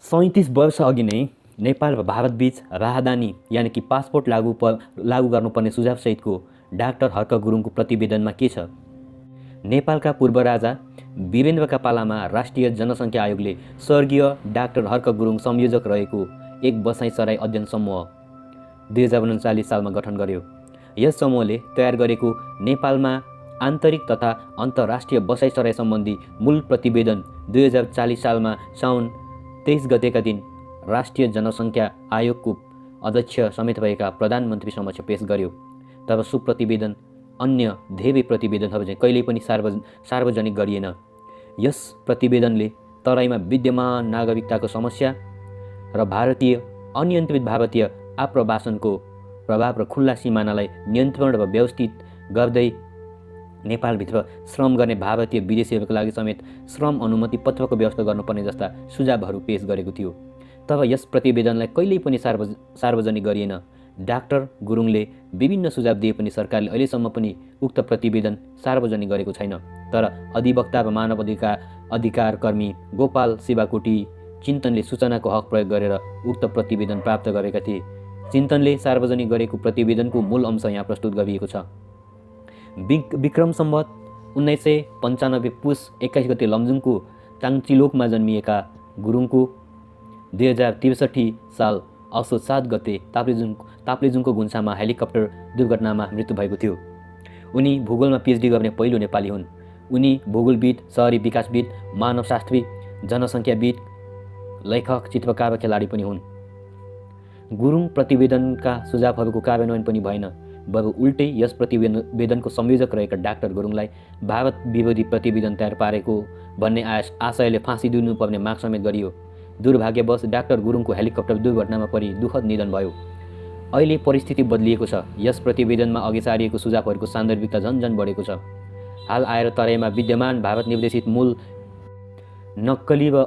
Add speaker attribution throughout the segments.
Speaker 1: 37 वर्ष अघि नै नेपाल र भारतबीच राहदानी यानि कि पासपोर्ट लागू गर्नुपर्ने सुझावसहितको डाक्टर हर्क गुरुङको प्रतिवेदनमा के छ? नेपालका पूर्व राजा वीरेन्द्रका पालामा राष्ट्रिय जनसङ्ख्या आयोगले स्वर्गीय डाक्टर हर्क गुरुङ संयोजक रहेको एक बसाइसराई अध्ययन समूह 2039 सालमा गठन गर्यो। यस समूहले तयार गरेको नेपालमा आन्तरिक तथा अन्तर्राष्ट्रिय बसाइसराई सम्बन्धी मूल प्रतिवेदन 2040 सालमा साउन 23 गतेका दिन राष्ट्रिय जनसङ्ख्या आयोगको अध्यक्ष समेत भएका प्रधानमन्त्री समक्ष पेश गर्यो। तर सो प्रतिवेदन अन्य धेरै प्रतिवेदनहरू चाहिँ कहिल्यै पनि सार्वजनिक गरिएन। यस प्रतिवेदनले तराईमा विद्यमान नागरिकताको समस्या र अनियन्त्रित भारतीय आप्रवासनको प्रभाव र खुल्ला सिमानालाई नियन्त्रण र व्यवस्थित गर्दै नेपालभित्र श्रम गर्ने भारतीय विदेशीहरूको लागि समेत श्रम अनुमति पत्रको व्यवस्था गर्नुपर्ने जस्ता सुझावहरू पेश गरेको थियो। तर यस प्रतिवेदनलाई कहिल्यै पनि सार्वजनिक गरिएन। डाक्टर गुरुङले विभिन्न सुझाव दिए पनि सरकारले अहिलेसम्म पनि उक्त प्रतिवेदन सार्वजनिक गरेको छैन। तर अधिवक्ता र मानव अधिकार कर्मी गोपाल शिवाकोटी चिन्तनले सूचनाको हक प्रयोग गरेर उक्त प्रतिवेदन प्राप्त गरेका थिए। चिन्तनले सार्वजनिक गरेको प्रतिवेदनको मूल अंश यहाँ प्रस्तुत गरिएको छ। विक्रम सम्वत 1995 पुस 21 गते लमजुङको चाङचिलोकमा जन्मिएका गुरुङको 2063 साल असोज 7 गते ताप्लेजुङको गुन्सामा हेलिकप्टर दुर्घटनामा मृत्यु भएको थियो। उनी भूगोलमा पिएचडी गर्ने पहिलो नेपाली हुन्। उनी भूगोलविद, शहरी विकासविद, मानवशास्त्री, जनसङ्ख्याविद, लेखक, चित्रकार र खेलाडी पनि हुन्। गुरुङ प्रतिवेदनका सुझावहरूको कार्यान्वयन पनि भएन, बरु उल्टै यस प्रतिवेदनको संयोजक रहेका डाक्टर गुरुङलाई भारत विरोधी प्रतिवेदन तयार पारेको भन्ने आशयले फाँसी दिनुपर्ने माग समेत गरियो। दुर्भाग्यवश डाक्टर गुरुङको हेलिकप्टर दुर्घटनामा परि दुःखद निधन भयो। अहिले परिस्थिति बदलिएको छ। यस प्रतिवेदनमा अघि सारिएको सुझावहरूको सान्दर्भिकता झन बढेको छ। हाल आएर तराईमा विद्यमान भारत निर्देशित मूल नक्कली व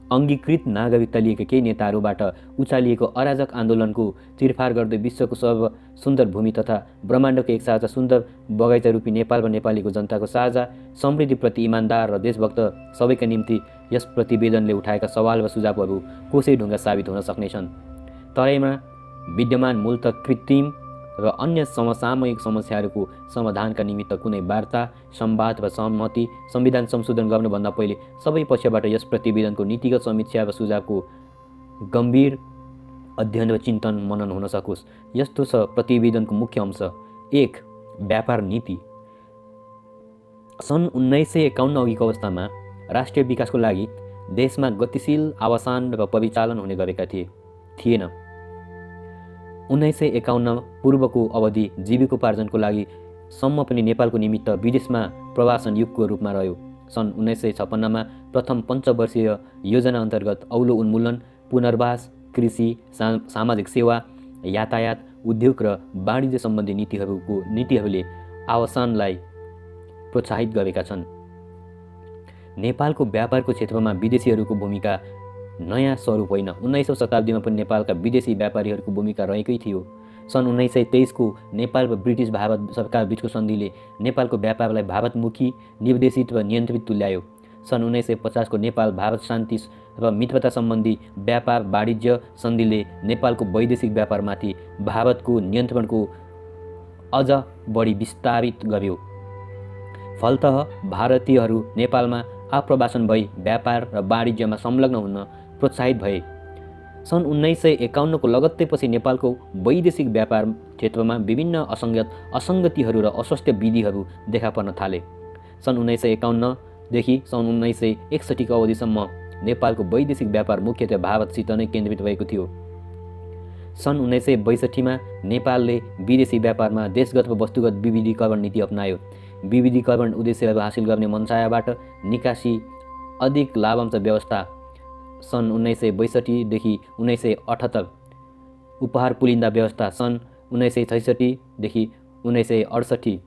Speaker 1: अङ्गीकृत नागरिकता लिएका केही नेताहरूबाट उचालिएको अराजक आन्दोलनको चिरफार गर्दै विश्वको सर्व सुन्दर भूमि तथा ब्रह्माण्डको एक साझा सुन्दर बगैँचा रूपी नेपाल र नेपालीको जनताको साझा समृद्धिप्रति इमान्दार र देशभक्त सबैका निम्ति यस प्रतिवेदनले उठाएका सवाल व सुझावहरू कोसै ढुङ्गा साबित हुन सक्नेछन्। तराईमा विद्यमान मूलत कृत्रिम र अन्य समसामयिक समस्याहरूको समाधानका निमित्त कुनै वार्ता, संवाद र सहमति संविधान संशोधन गर्नुभन्दा पहिले सबै पक्षबाट यस प्रतिवेदनको नीतिगत समीक्षा र सुझावको गम्भीर अध्ययन र चिन्तन मनन हुन सकोस्। यस्तो छ प्रतिवेदनको मुख्य अंश। 1. व्यापार नीति। सन् 1951 अघिको अवस्थामा राष्ट्रिय विकासको लागि देशमा गतिशील आवासन र परिचालन हुने गरेका थिएन। 1951 पूर्वको अवधि जीविकोपार्जनको लागि सम्म पनि नेपालको निमित्त विदेशमा प्रवासन युगको रूपमा रह्यो। सन् 1956 मा प्रथम पञ्चवर्षीय योजना अन्तर्गत औलो उन्मूलन, पुनर्वास, कृषि, सामाजिक सेवा, यातायात, उद्योग र वाणिज्य सम्बन्धी नीतिहरूले आवासनलाई प्रोत्साहित गरेका छन्। नेपालको व्यापारको क्षेत्रमा विदेशीहरूको भूमिका नयाँ स्वरूप होइन। 19औं शताब्दीमा पनि नेपालका विदेशी व्यापारीहरूको भूमिका रहेकै थियो। सन् 1923 को नेपाल र ब्रिटिस भारत सरकार बीचको सन्धिले नेपालको व्यापारलाई भारतमुखी, निर्देशित र नियन्त्रित तुल्यायो। सन् 1950 को नेपाल भारत शान्ति र मित्रता सम्बन्धी व्यापार वाणिज्य सन्धिले नेपालको वैदेशिक व्यापारमाथि भारतको नियन्त्रणको अझ बढी विस्तारित गर्यो। फलतः भारतीयहरू नेपालमा आप्रवासन भई व्यापार र वाणिज्यमा संलग्न हुन प्रोत्साहित भए। सन् 1951 को लगत्तैपछि नेपालको वैदेशिक व्यापार क्षेत्रमा विभिन्न असङ्गतिहरू र अस्वस्थ विधिहरू देखा पर्न थाले। सन् 1951 देखि सन् 1961 को अवधिसम्म नेपालको वैदेशिक व्यापार मुख्यतः भारतसित नै केन्द्रित भएको थियो। सन् 1962 मा नेपालले विदेशी व्यापारमा देशगत व वस्तुगत विविधीकरण नीति अपनायो। विविधीकरण उद्देश्यहरू हासिल गर्ने मनसायबाट निकासी अधिक लाभांश व्यवस्था सन् 1962 देखि 1978, उपहार पुलिन्दा व्यवस्था सन् 1966 देखि 1968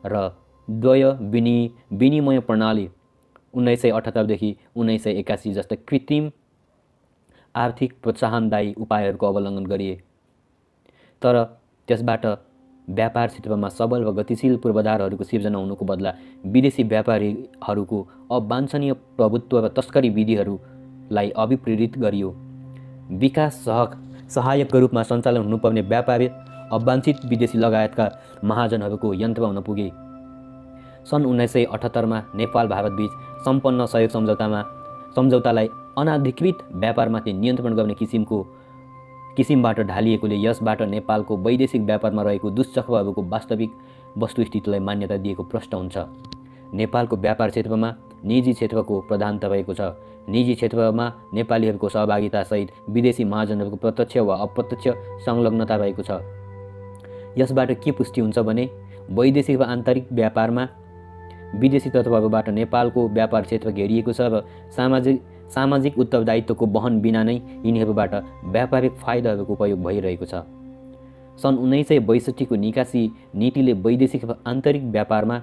Speaker 1: र द्वय विनिमय प्रणाली 1978 देखि 1981 जस्ता कृत्रिम आर्थिक प्रोत्साहनदायी उपायहरूको अवलम्बन गरिए। तर त्यसबाट व्यापार क्षेत्रमा सबल व गतिशील पूर्वाधारहरूको सिर्जना हुनुको बदला विदेशी व्यापारीहरूको अवाञ्छनीय प्रभुत्व र तस्करी विधिहरूलाई अभिप्रेरित गरियो। विकास सहायकको रूपमा सञ्चालन हुनुपर्ने व्यापार अवाञ्छित विदेशी लगायतका महाजनहरूको यन्त्रमा हुन पुगे। सन् 1978मा नेपाल भारतबीच सम्पन्न सहयोग सम्झौतालाई अनाधिकृत व्यापारमाथि नियन्त्रण गर्ने किसिमबाट ढालिएकोले यसबाट नेपालको वैदेशिक व्यापारमा रहेको दुष्चक्रहरूको वास्तविक वस्तुस्थितिलाई मान्यता दिएको प्रश्न हुन्छ। नेपालको व्यापार क्षेत्रमा निजी क्षेत्रको प्रधानता रहेको छ। निजी क्षेत्रमा नेपालीहरूको सहभागितासहित विदेशी महाजनहरूको प्रत्यक्ष वा अप्रत्यक्ष संलग्नता रहेको छ। यसबाट के पुष्टि हुन्छ भने वैदेशिक वा आन्तरिक व्यापारमा विदेशी तत्त्वहरूबाट नेपालको व्यापार क्षेत्र घेरिएको छ र सामाजिक उत्तरदायित्वको वहन बिना नै यिनीहरूबाट व्यापारिक फाइदाहरूको उपयोग भइरहेको छ। सन् 1962 को निकासी नीतिले वैदेशिक वा आन्तरिक व्यापारमा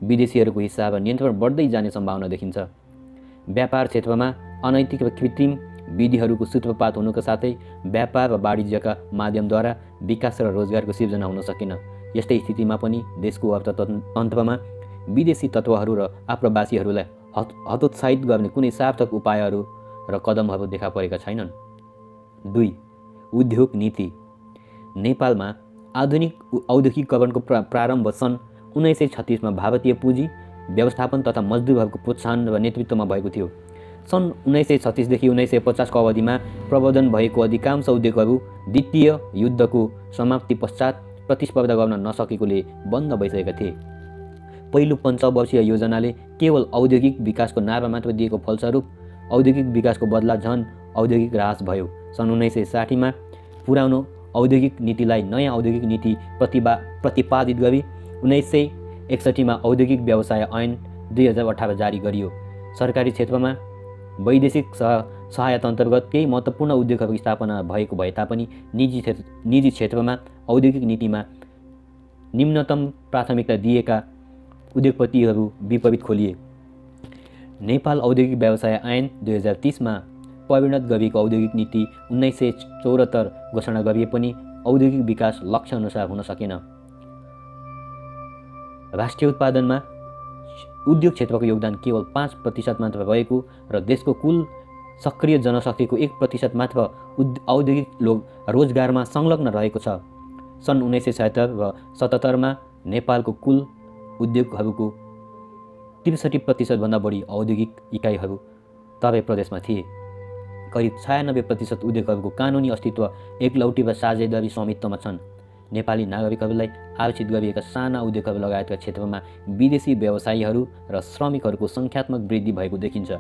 Speaker 1: विदेशीहरूको हिस्सा वा नियन्त्रण बढ्दै जाने सम्भावना देखिन्छ। व्यापार क्षेत्रमा अनैतिक वा कृत्रिम विधिहरूको सूत्रपात हुनुका साथै व्यापार वा वाणिज्यका माध्यमद्वारा विकास र रोजगारको सिर्जना हुन सकेन। यस्तै स्थितिमा पनि देशको अर्थतन्त्रमा विदेशी तत्त्वहरू र आप्रवासीहरूलाई हतोत्साहित गर्ने कुनै सार्थक उपायहरू र कदमहरू देखा परेका छैनन्। 2. उद्योग नीति। नेपालमा आधुनिक औद्योगिकीकरणको प्रारम्भ सन् 1936 मा भारतीय पुँजी व्यवस्थापन तथा मजदुरहरूको प्रोत्साहन र नेतृत्वमा भएको थियो। सन् 1936 देखि 1950 को अवधिमा प्रवर्धन भएको अधिकांश उद्योगहरू द्वितीय युद्धको समाप्ति पश्चात प्रतिस्पर्धा गर्न नसकेकोले बन्द भइसकेका थिए। पहिलो पञ्चवर्षीय योजनाले केवल औद्योगिक विकासको नारा मात्र दिएको फलस्वरूप औद्योगिक विकासको बदला झन औद्योगिक ह्रास भयो। सन् 1960 मा पुरानो औद्योगिक नीतिलाई नयाँ औद्योगिक नीति प्रतिपादित गरी 1961 मा औद्योगिक व्यवसाय ऐन 2018 जारी गरियो। सरकारी क्षेत्रमा वैदेशिक सहायता अन्तर्गत केही महत्त्वपूर्ण उद्योगहरूको स्थापना भएको भए तापनि निजी क्षेत्रमा औद्योगिक नीतिमा निम्नतम प्राथमिकता दिएका उद्योगपतिहरू विपरीत खोलिए। नेपाल औद्योगिक व्यवसाय ऐन 2030 मा परिणत गरिएको औद्योगिक नीति 1974 घोषणा गरिए पनि औद्योगिक विकास लक्ष्य अनुसार हुन सकेन। राष्ट्रिय उत्पादनमा उद्योग क्षेत्रको योगदान केवल 5% मात्र रहेको र देशको कुल सक्रिय जनशक्तिको 1% मात्र औद्योगिक रोजगारमा संलग्न रहेको छ। सन् 1976 र 77 मा नेपालको कुल उद्योगहरूको 63% भन्दा बढी औद्योगिक इकाइहरू तराई प्रदेशमा थिए। करिब 96% उद्योगहरूको कानुनी अस्तित्व एकलौटी वा साझेदारी स्वामित्वमा छन्। नेपाली नागरिकहरूलाई आरक्षित गरिएका साना उद्योगहरू लगायतका क्षेत्रमा विदेशी व्यवसायीहरू र श्रमिकहरूको सङ्ख्यात्मक वृद्धि भएको देखिन्छ।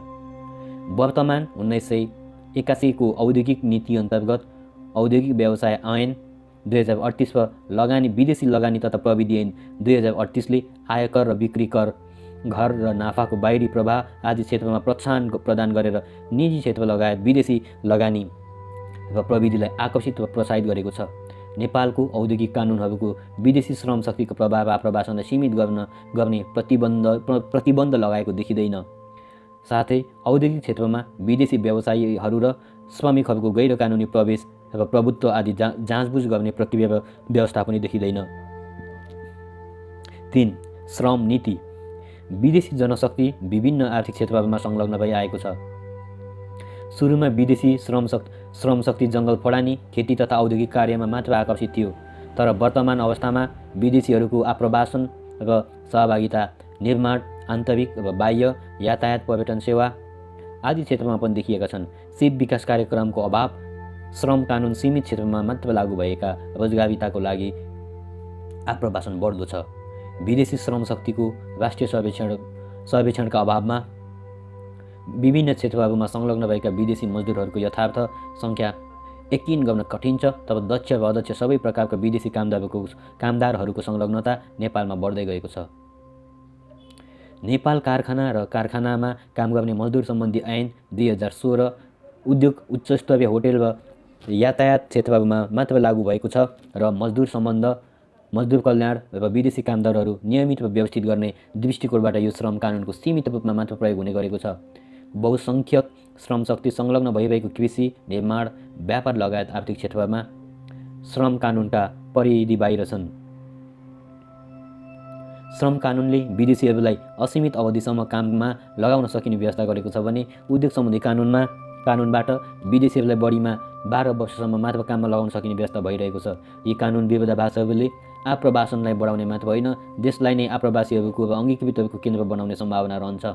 Speaker 1: वर्तमान 1981 को औद्योगिक नीति अन्तर्गत औद्योगिक व्यवसाय ऐन 2038 र विदेशी लगानी तथा प्रविधि ऐन 2038 ले आयकर र बिक्री कर, घर र नाफाको बाहिरी प्रवाह आदि क्षेत्रमा प्रोत्साहन प्रदान गरेर निजी क्षेत्र लगायत विदेशी लगानी र प्रविधिलाई आकर्षित वा प्रोत्साहित गरेको छ। नेपालको औद्योगिक कानुनहरूको विदेशी श्रम शक्तिको प्रभाव आप्रवासनलाई सीमित गर्ने प्रतिबन्ध लगाएको देखिँदैन। साथै औद्योगिक क्षेत्रमा विदेशी व्यवसायीहरू र श्रमिकहरूको गैर कानुनी प्रवेश र प्रभुत्व आदि जाँचबुझ गर्ने प्रक्रिया व्यवस्था पनि देखिँदैन। 3. श्रम नीति। विदेशी जनशक्ति विभिन्न आर्थिक क्षेत्रहरूमा संलग्न भइआएको छ। सुरुमा विदेशी श्रमशक्ति जङ्गल फडानी, खेती तथा औद्योगिक कार्यमा मात्र आकर्षित थियो, तर वर्तमान अवस्थामा विदेशीहरूको आप्रवासन र सहभागिता निर्माण, आन्तरिक र बाह्य यातायात, पर्यटन सेवा आदि क्षेत्रमा पनि देखिएका छन्। सिप विकास कार्यक्रमको अभाव, श्रम कानुन सीमित क्षेत्रमा मात्र लागू भएका रोजगारिताको लागि आप्रवासन बढ्दो छ। विदेशी श्रमशक्तिको राष्ट्रिय सर्वेक्षणका अभावमा विभिन्न क्षेत्रहरूमा संलग्न भएका विदेशी मजदुरहरूको यथार्थ सङ्ख्या यकिन गर्न कठिन छ। तब दक्ष र अदक्ष सबै प्रकारका विदेशी कामदारहरूको संलग्नता नेपालमा बढ्दै गएको छ। नेपाल कारखाना र कारखानामा काम गर्ने मजदुर सम्बन्धी ऐन 2016 उद्योग, उच्चस्तरीय होटेल र यातायात क्षेत्रहरूमा मात्र लागू भएको छ र मजदुर कल्याण र विदेशी कामदारहरू नियमित र व्यवस्थित गर्ने दृष्टिकोणबाट यो श्रम कानुनको सीमित रूपमा मात्र प्रयोग हुने गरेको छ। बहुसङ्ख्यक श्रमशक्ति संलग्न भइरहेको कृषि, निर्माण, व्यापार लगायत आर्थिक क्षेत्रमा श्रम कानुनका परिधि बाहिर छन्। श्रम कानुनले विदेशीहरूलाई असीमित अवधिसम्म काममा लगाउन सकिने व्यवस्था गरेको छ भने उद्योग सम्बन्धी कानुनबाट विदेशीहरूलाई बढीमा 12 वर्षसम्म मात्र काममा लगाउन सकिने व्यवस्था भइरहेको छ। यी कानुन विरोधाभासहरूले आप्रवासनलाई बढाउने मात्र होइन, देशलाई नै आप्रवासीहरूको अङ्गीकृतहरूको केन्द्र बनाउने सम्भावना रहन्छ।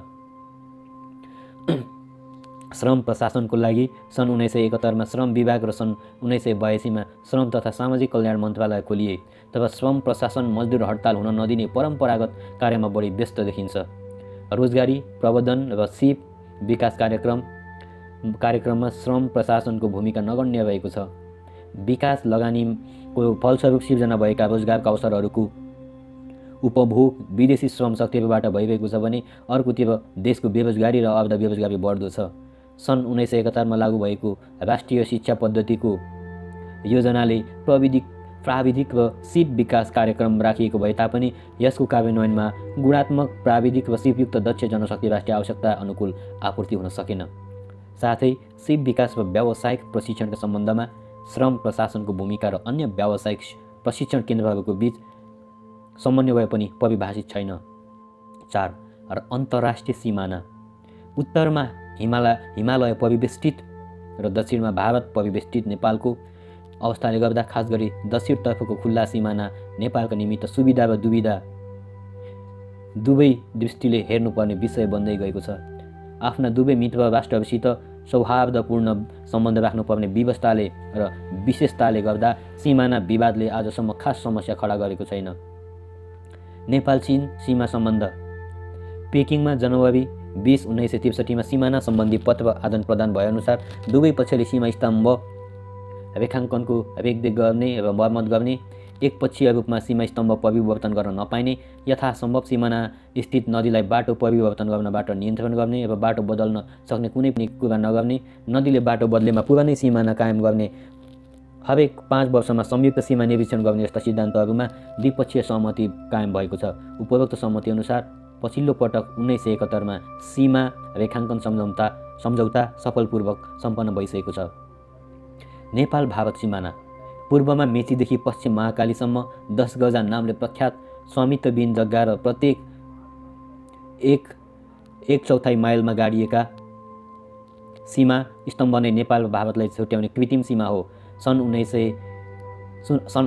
Speaker 1: श्रम प्रशासनको लागि सन् 1971 श्रम विभाग र सन् 1982 श्रम तथा सामाजिक कल्याण मन्त्रालय खोलिए। तब श्रम प्रशासन मजदुर हडताल हुन नदिने परम्परागत कार्यमा बढी व्यस्त देखिन्छ। रोजगारी प्रवर्धन र सिप विकास कार्यक्रममा श्रम प्रशासनको भूमिका नगण्य भएको छ। विकास लगानीको फलस्वरूप सिर्जना भएका रोजगारका अवसरहरूको उपभोग विदेशी श्रम शक्तिबाट भइरहेको छ भने अर्कोतिर देशको बेरोजगारी र अर्ध बेरोजगारी बढ्दो छ। सन् 1971 लागू भएको राष्ट्रिय शिक्षा पद्धतिको योजनाले प्राविधिक र सिप विकास कार्यक्रम राखिएको भए तापनि यसको कार्यान्वयनमा गुणात्मक प्राविधिक र सिपयुक्त दक्ष जनशक्ति राष्ट्रिय आवश्यकता अनुकूल आपूर्ति हुन सकेन। साथै सिप विकास र व्यावसायिक प्रशिक्षणका सम्बन्धमा श्रम प्रशासनको भूमिका र अन्य व्यावसायिक प्रशिक्षण केन्द्रहरूको बीच समन्वय पनि परिभाषित छैन। 4. अन्तर्राष्ट्रिय सिमाना। उत्तरमा हिमालय परिवेष्टित र दक्षिणमा भारत परिवेष्टित नेपालको अवस्थाले गर्दा खास गरी दक्षिणतर्फको खुल्ला सिमाना नेपालका निमित्त सुविधा र दुविधा दुवै दृष्टिले हेर्नुपर्ने विषय बन्दै गएको छ। आफ्ना दुवै मित्र राष्ट्रहरूसित सौहार्दपूर्ण सम्बन्ध राख्नुपर्ने व्यवस्थाले र विशेषताले गर्दा सिमाना विवादले आजसम्म खास समस्या खडा गरेको छैन। नेपाल चीन सीमा सम्बन्ध। पेकिङमा जनवरी 20, 1963 सिमाना सम्बन्धी पत्र आदान प्रदान भएअनुसार दुवै पक्षले सीमा स्तम्भ रेखाङ्कनको रेखदेख गर्ने र मर्मत गर्ने, एकपक्षीय रूपमा सीमा स्तम्भ परिवर्तन गर्न नपाइने, यथासम्भव सिमाना स्थित नदीलाई बाटो परिवर्तन गर्नबाट नियन्त्रण गर्ने र बाटो बदल्न सक्ने कुनै पनि कुरा नगर्ने, नदीले बाटो बदलेमा पुरानै सिमाना कायम गर्ने, हरेक 5 वर्षमा संयुक्त सीमा निरीक्षण गर्ने जस्ता सिद्धान्तहरूमा द्विपक्षीय सहमति कायम भएको छ। उपरोक्त सहमति अनुसार पछिल्लो पटक 1971 सीमा रेखाङ्कन सम्झौता सफलपूर्वक सम्पन्न भइसकेको छ। नेपाल भारत सिमाना। पूर्वमा मेचीदेखि पश्चिम महाकालीसम्म 10 गजा नामले प्रख्यात स्वामित्वविहीन जग्गा र प्रत्येक 1/4 माइलमा गाडिएका सीमा स्तम्भ नै नेपाल र भारतलाई छुट्याउने कृत्रिम सीमा हो। सन्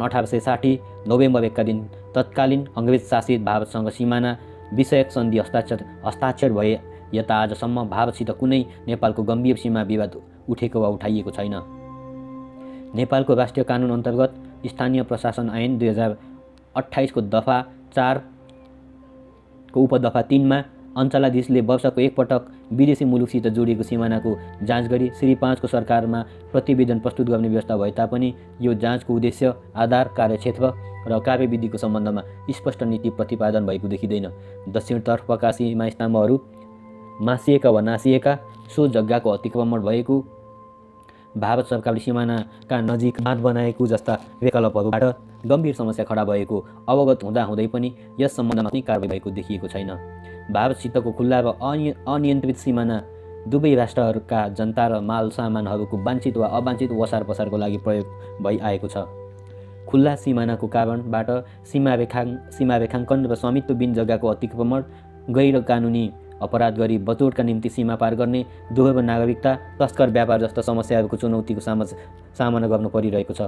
Speaker 1: 1860 नोभेम्बर 1 दिन तत्कालीन अङ्ग्रेज शासित भारतसँग सिमाना विषयक सन्धि हस्ताक्षर भए यता आजसम्म भारतसित कुनै नेपालको गम्भीर सीमा विवाद उठेको वा उठाइएको छैन। नेपालको राष्ट्रिय कानुन अन्तर्गत स्थानीय प्रशासन ऐन 2028 को दफा 4 को उपदफा 3 मा अञ्चलाधीशले वर्षको एकपटक विदेशी मुलुकसित जोडिएको सिमानाको जाँच गरी श्री 5 को सरकारमा प्रतिवेदन प्रस्तुत गर्ने व्यवस्था भए तापनि यो जाँचको उद्देश्य, आधार, कार्यक्षेत्र र कार्यविधिको सम्बन्धमा स्पष्ट नीति प्रतिपादन भएको देखिँदैन। दक्षिणतर्फका सीमा स्तम्भहरू मासिएका वा नासिएका, सो जग्गाको अतिक्रमण भएको, भारत सरकारले सिमानाका नजिक बाँध बनाएको जस्ता विकल्पहरूबाट गम्भीर समस्या खडा भएको अवगत हुँदै पनि यस सम्बन्धमा कुनै कारबाही भएको देखिएको छैन। भारतसितको खुल्ला र अनियन्त्रित सिमाना दुवै राष्ट्रहरूका जनता र माल सामानहरूको वाञ्छित वा अवाञ्छित ओसार पसारको लागि प्रयोग भइआएको छ। खुल्ला सिमानाको कारणबाट सीमा रेखाङ्कन र स्वामित्वविहीन जग्गाको अतिक्रमण, गैर कानुनी अपराध गरी बचोटका निम्ति सीमा पार गर्ने, दोहोरो नागरिकता, तस्कर व्यापार जस्ता समस्याहरूको चुनौतीको सामना गर्नु परिरहेको छ।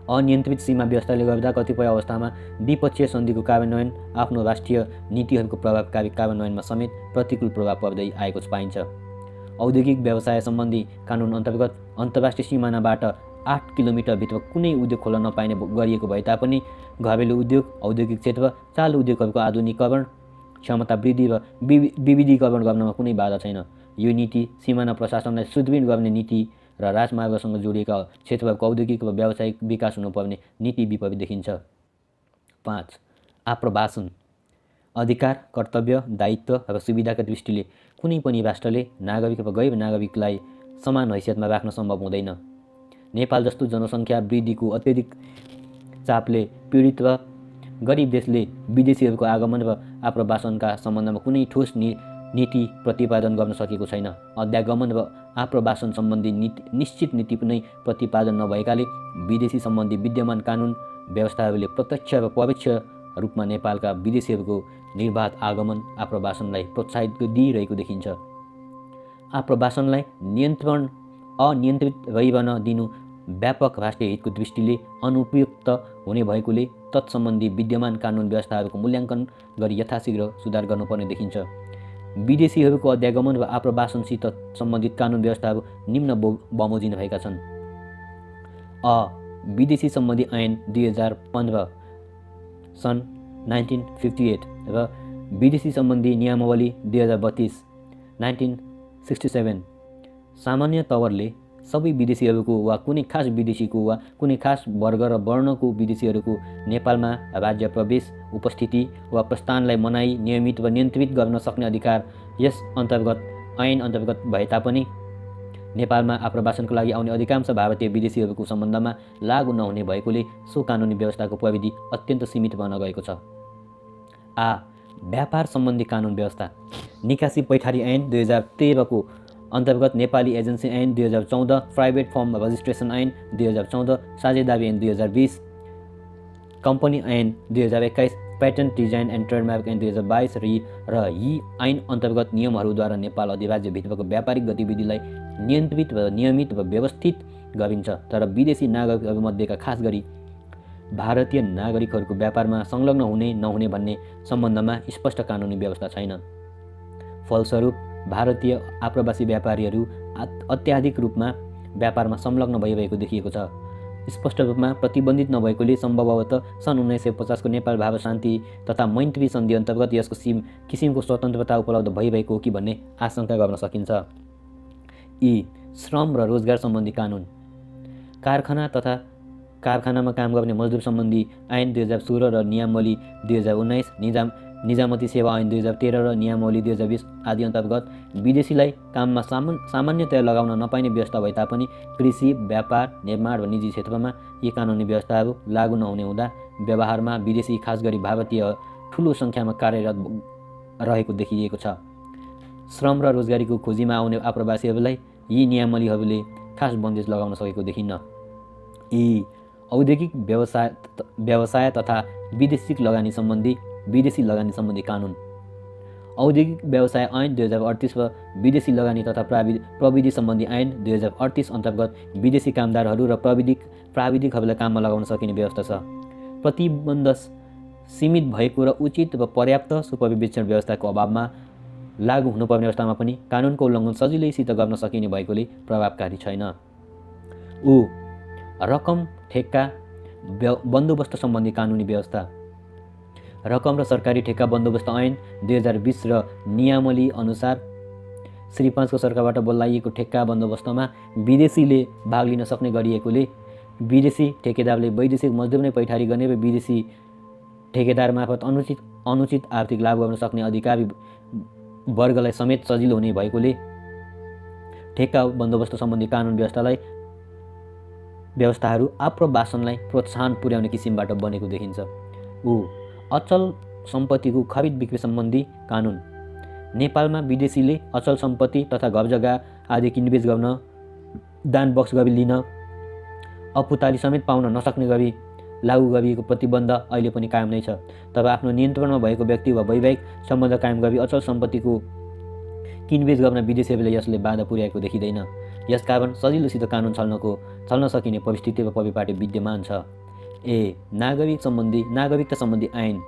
Speaker 1: अनियन्त्रित सीमा व्यवस्थाले गर्दा कतिपय अवस्थामा द्विपक्षीय सन्धिको कार्यान्वयन आफ्नो राष्ट्रिय नीतिहरूको प्रभावकारी कार्यान्वयनमा समेत प्रतिकूल प्रभाव पर्दै आएको पाइन्छ। औद्योगिक व्यवसाय सम्बन्धी कानुन अन्तर्गत अन्तर्राष्ट्रिय सिमानाबाट 8 किलोमिटरभित्र कुनै उद्योग खोल्न नपाइने गरिएको भए तापनि घरेलु उद्योग, औद्योगिक क्षेत्र, चालु उद्योगहरूको आधुनिकीकरण, क्षमता वृद्धि र विविधीकरण गर्नमा कुनै बाधा छैन। यो नीति सिमाना प्रशासनलाई सुदृढ गर्ने नीति र राजमार्गसँग जोडिएका क्षेत्रहरूको औद्योगिक र व्यावसायिक विकास हुनुपर्ने नीति विपरीत देखिन्छ। 5. आप्रवासन। अधिकार, कर्तव्य, दायित्व र सुविधाका दृष्टिले कुनै पनि राष्ट्रले नागरिक र गैर नागरिकलाई समान हैसियतमा राख्न सम्भव हुँदैन। नेपाल जस्तो जनसङ्ख्या वृद्धिको अत्यधिक चापले पीडित र गरिब देशले विदेशीहरूको आगमन र आप्रवासनका सम्बन्धमा कुनै ठोस नीति प्रतिपादन गर्न सकेको छैन। अध्यागमन र आप्रवासन सम्बन्धी निश्चित नीति नै प्रतिपादन नभएकाले विदेशी सम्बन्धी विद्यमान कानुन व्यवस्थाहरूले प्रत्यक्ष र परोक्ष रूपमा नेपालका विदेशीहरूको निर्बाध आगमन आप्रवासनलाई प्रोत्साहित दिइरहेको देखिन्छ। आप्रवासनलाई नियन्त्रण अनियन्त्रित रहिबन दिनु व्यापक राष्ट्रिय हितको दृष्टिले अनुपयुक्त हुने भएकोले तत्सम्बन्धी विद्यमान कानुन व्यवस्थाहरूको मूल्याङ्कन गरी यथाशीघ्र सुधार गर्नुपर्ने देखिन्छ। विदेशीहरूको अध्यागमन वा आप्रवासनसित सम्बन्धित कानुन व्यवस्थाहरू निम्न बमोजिम भएका छन्। विदेशी सम्बन्धी ऐन 2015 सन् 1958 र विदेशी सम्बन्धी नियमावली 2032 1967 सामान्य तवरले सबै विदेशीहरूको वा कुनै खास विदेशीको वा कुनै खास वर्ग र वर्णको विदेशीहरूको नेपालमा राज्य प्रवेश, उपस्थिति वा प्रस्थानलाई मनाई, नियमित वा नियन्त्रित गर्न सक्ने अधिकार यस ऐन अन्तर्गत भए तापनि नेपालमा आप्रवासनको लागि आउने अधिकांश भारतीय विदेशीहरूको सम्बन्धमा लागू नहुने भएकोले सो कानुनी व्यवस्थाको प्रविधि अत्यन्त सीमित बन्न गएको छ। व्यापार सम्बन्धी कानुन व्यवस्था निकासी पैठारी ऐन 2013 को अन्तर्गत नेपाली एजेन्सी ऐन 2014, प्राइभेट फर्म रजिस्ट्रेसन ऐन 2014, साझेदारी ऐन 2020, कम्पनी ऐन 2021, पेटेन्ट डिजाइन एन्ड ट्रेडमार्क ऐन 2022 र यी ऐन अन्तर्गत नियमहरूद्वारा नेपाल अधिराज्यभित्रको व्यापारिक गतिविधिलाई नियन्त्रित र नियमित र व्यवस्थित गरिन्छ। तर विदेशी नागरिकहरूमध्येका खास गरी भारतीय नागरिकहरूको व्यापारमा संलग्न हुने नहुने भन्ने सम्बन्धमा स्पष्ट कानुनी व्यवस्था छैन। फलस्वरूप भारतीय आप्रवासी व्यापारीहरू अत्याधिक रूपमा व्यापारमा संलग्न भइरहेको देखिएको छ। स्पष्ट रूपमा प्रतिबन्धित नभएकोले सम्भवतः सन् 1950 को नेपाल भारत शान्ति तथा मैत्री सन्धि अन्तर्गत यसको किसिमको स्वतन्त्रता उपलब्ध भइरहेको हो कि भन्ने आशंका गर्न सकिन्छ। श्रम र रोजगार सम्बन्धी कानुन कारखाना तथा कारखानामा काम गर्ने मजदुर सम्बन्धी ऐन 2016 र नियमावली 2019, निजामती सेवा ऐन 2013 र नियमावली 2020 आदि अन्तर्गत विदेशीलाई काममा सामान्यतया लगाउन नपाइने व्यवस्था भए तापनि कृषि, व्यापार, निर्माण वा निजी क्षेत्रमा यी कानुनी व्यवस्थाहरू लागू नहुने हुँदा व्यवहारमा विदेशी खास गरी भारतीय ठुलो सङ्ख्यामा कार्यरत रहेको देखिएको छ। श्रम र रोजगारीको खोजीमा आउने आप्रवासीहरूलाई यी नियमावलीहरूले खास बन्देज लगाउन सकेको देखिन्न। औद्योगिक व्यवसाय तथा विदेशी लगानी सम्बन्धी कानुन औद्योगिक व्यवसाय ऐन 2038 व विदेशी लगानी तथा प्रविधि सम्बन्धी ऐन 2038 अन्तर्गत विदेशी कामदारहरू र प्राविधिकहरूलाई काममा लगाउन सकिने व्यवस्था छ। प्रतिबन्ध सीमित भएको र उचित व पर्याप्त सुपरभिजन व्यवस्थाको अभावमा लागू हुनुपर्ने अवस्थामा पनि कानुनको उल्लङ्घन सजिलैसित गर्न सकिने भएकोले प्रभावकारी छैन। रकम ठेक्का बन्दोबस्त सम्बन्धी कानुनी व्यवस्था रकम र सरकारी ठेक्का बन्दोबस्त ऐन 2020 र नियमावली अनुसार श्री 5 को सरकारबाट बोलाइएको ठेक्का बन्दोबस्तमा विदेशीले भाग लिन सक्ने गरिएकोले विदेशी ठेकेदारले वैदेशिक मजदुर नै पैठारी गर्ने र विदेशी ठेकेदार मार्फत अनुचित आर्थिक लाभ गर्न सक्ने अधिकारी वर्गलाई समेत सजिलो हुने भएकोले ठेक्का बन्दोबस्त सम्बन्धी कानुन व्यवस्थाहरू आप्रवासनलाई प्रोत्साहन पुर्याउने किसिमबाट बनेको देखिन्छ। अचल सम्पत्तिको खरिद बिक्री सम्बन्धी कानुन नेपालमा विदेशीले अचल सम्पत्ति तथा घर जग्गा आदि किनबेच गर्न, दान बक्स गरी लिन, अपुताली समेत पाउन नसक्ने गरी लागू गरिएको प्रतिबन्ध अहिले पनि कायम नै छ। तब आफ्नो नियन्त्रणमा भएको व्यक्ति वा वैवाहिक सम्बन्ध कायम गरी अचल सम्पत्तिको किनबेच गर्न विदेशीहरूले यसले बाधा पुर्याएको देखिँदैन। यसकारण सजिलोसित कानुन चल्न सकिने परिस्थिति वा परिपाटी विद्यमान छ। नागरिकता सम्बन्धी ऐन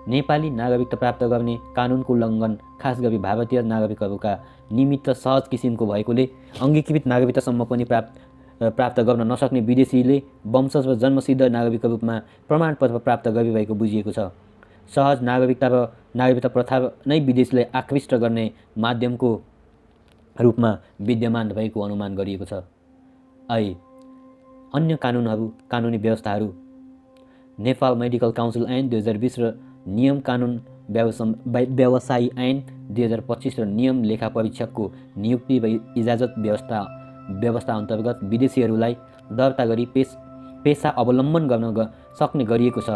Speaker 1: नेपाली नागरिकता प्राप्त गर्ने कानुनको उल्लङ्घन खास गरी भारतीय नागरिकहरूका निमित्त सहज किसिमको भएकोले अङ्गीकृत नागरिकतासम्म पनि प्राप्त गर्न नसक्ने विदेशीले वंशज वा जन्मसिद्ध नागरिकको रूपमा प्रमाणपत्र प्राप्त गरिरहेको बुझिएको छ। सहज नागरिकता प्रथा नै विदेशीलाई आकृष्ट गर्ने माध्यमको रूपमा विद्यमान रहेको अनुमान गरिएको छ। अन्य कानुनी व्यवस्थाहरू नेपाल मेडिकल काउन्सिल ऐन 2020 र नियम कानुन व्यवसायी ऐन 2025 र नियम लेखा परीक्षकको नियुक्ति वा इजाजत व्यवस्था अन्तर्गत विदेशीहरूलाई दर्ता गरी पेसा अवलम्बन गर्न सक्ने गरिएको छ।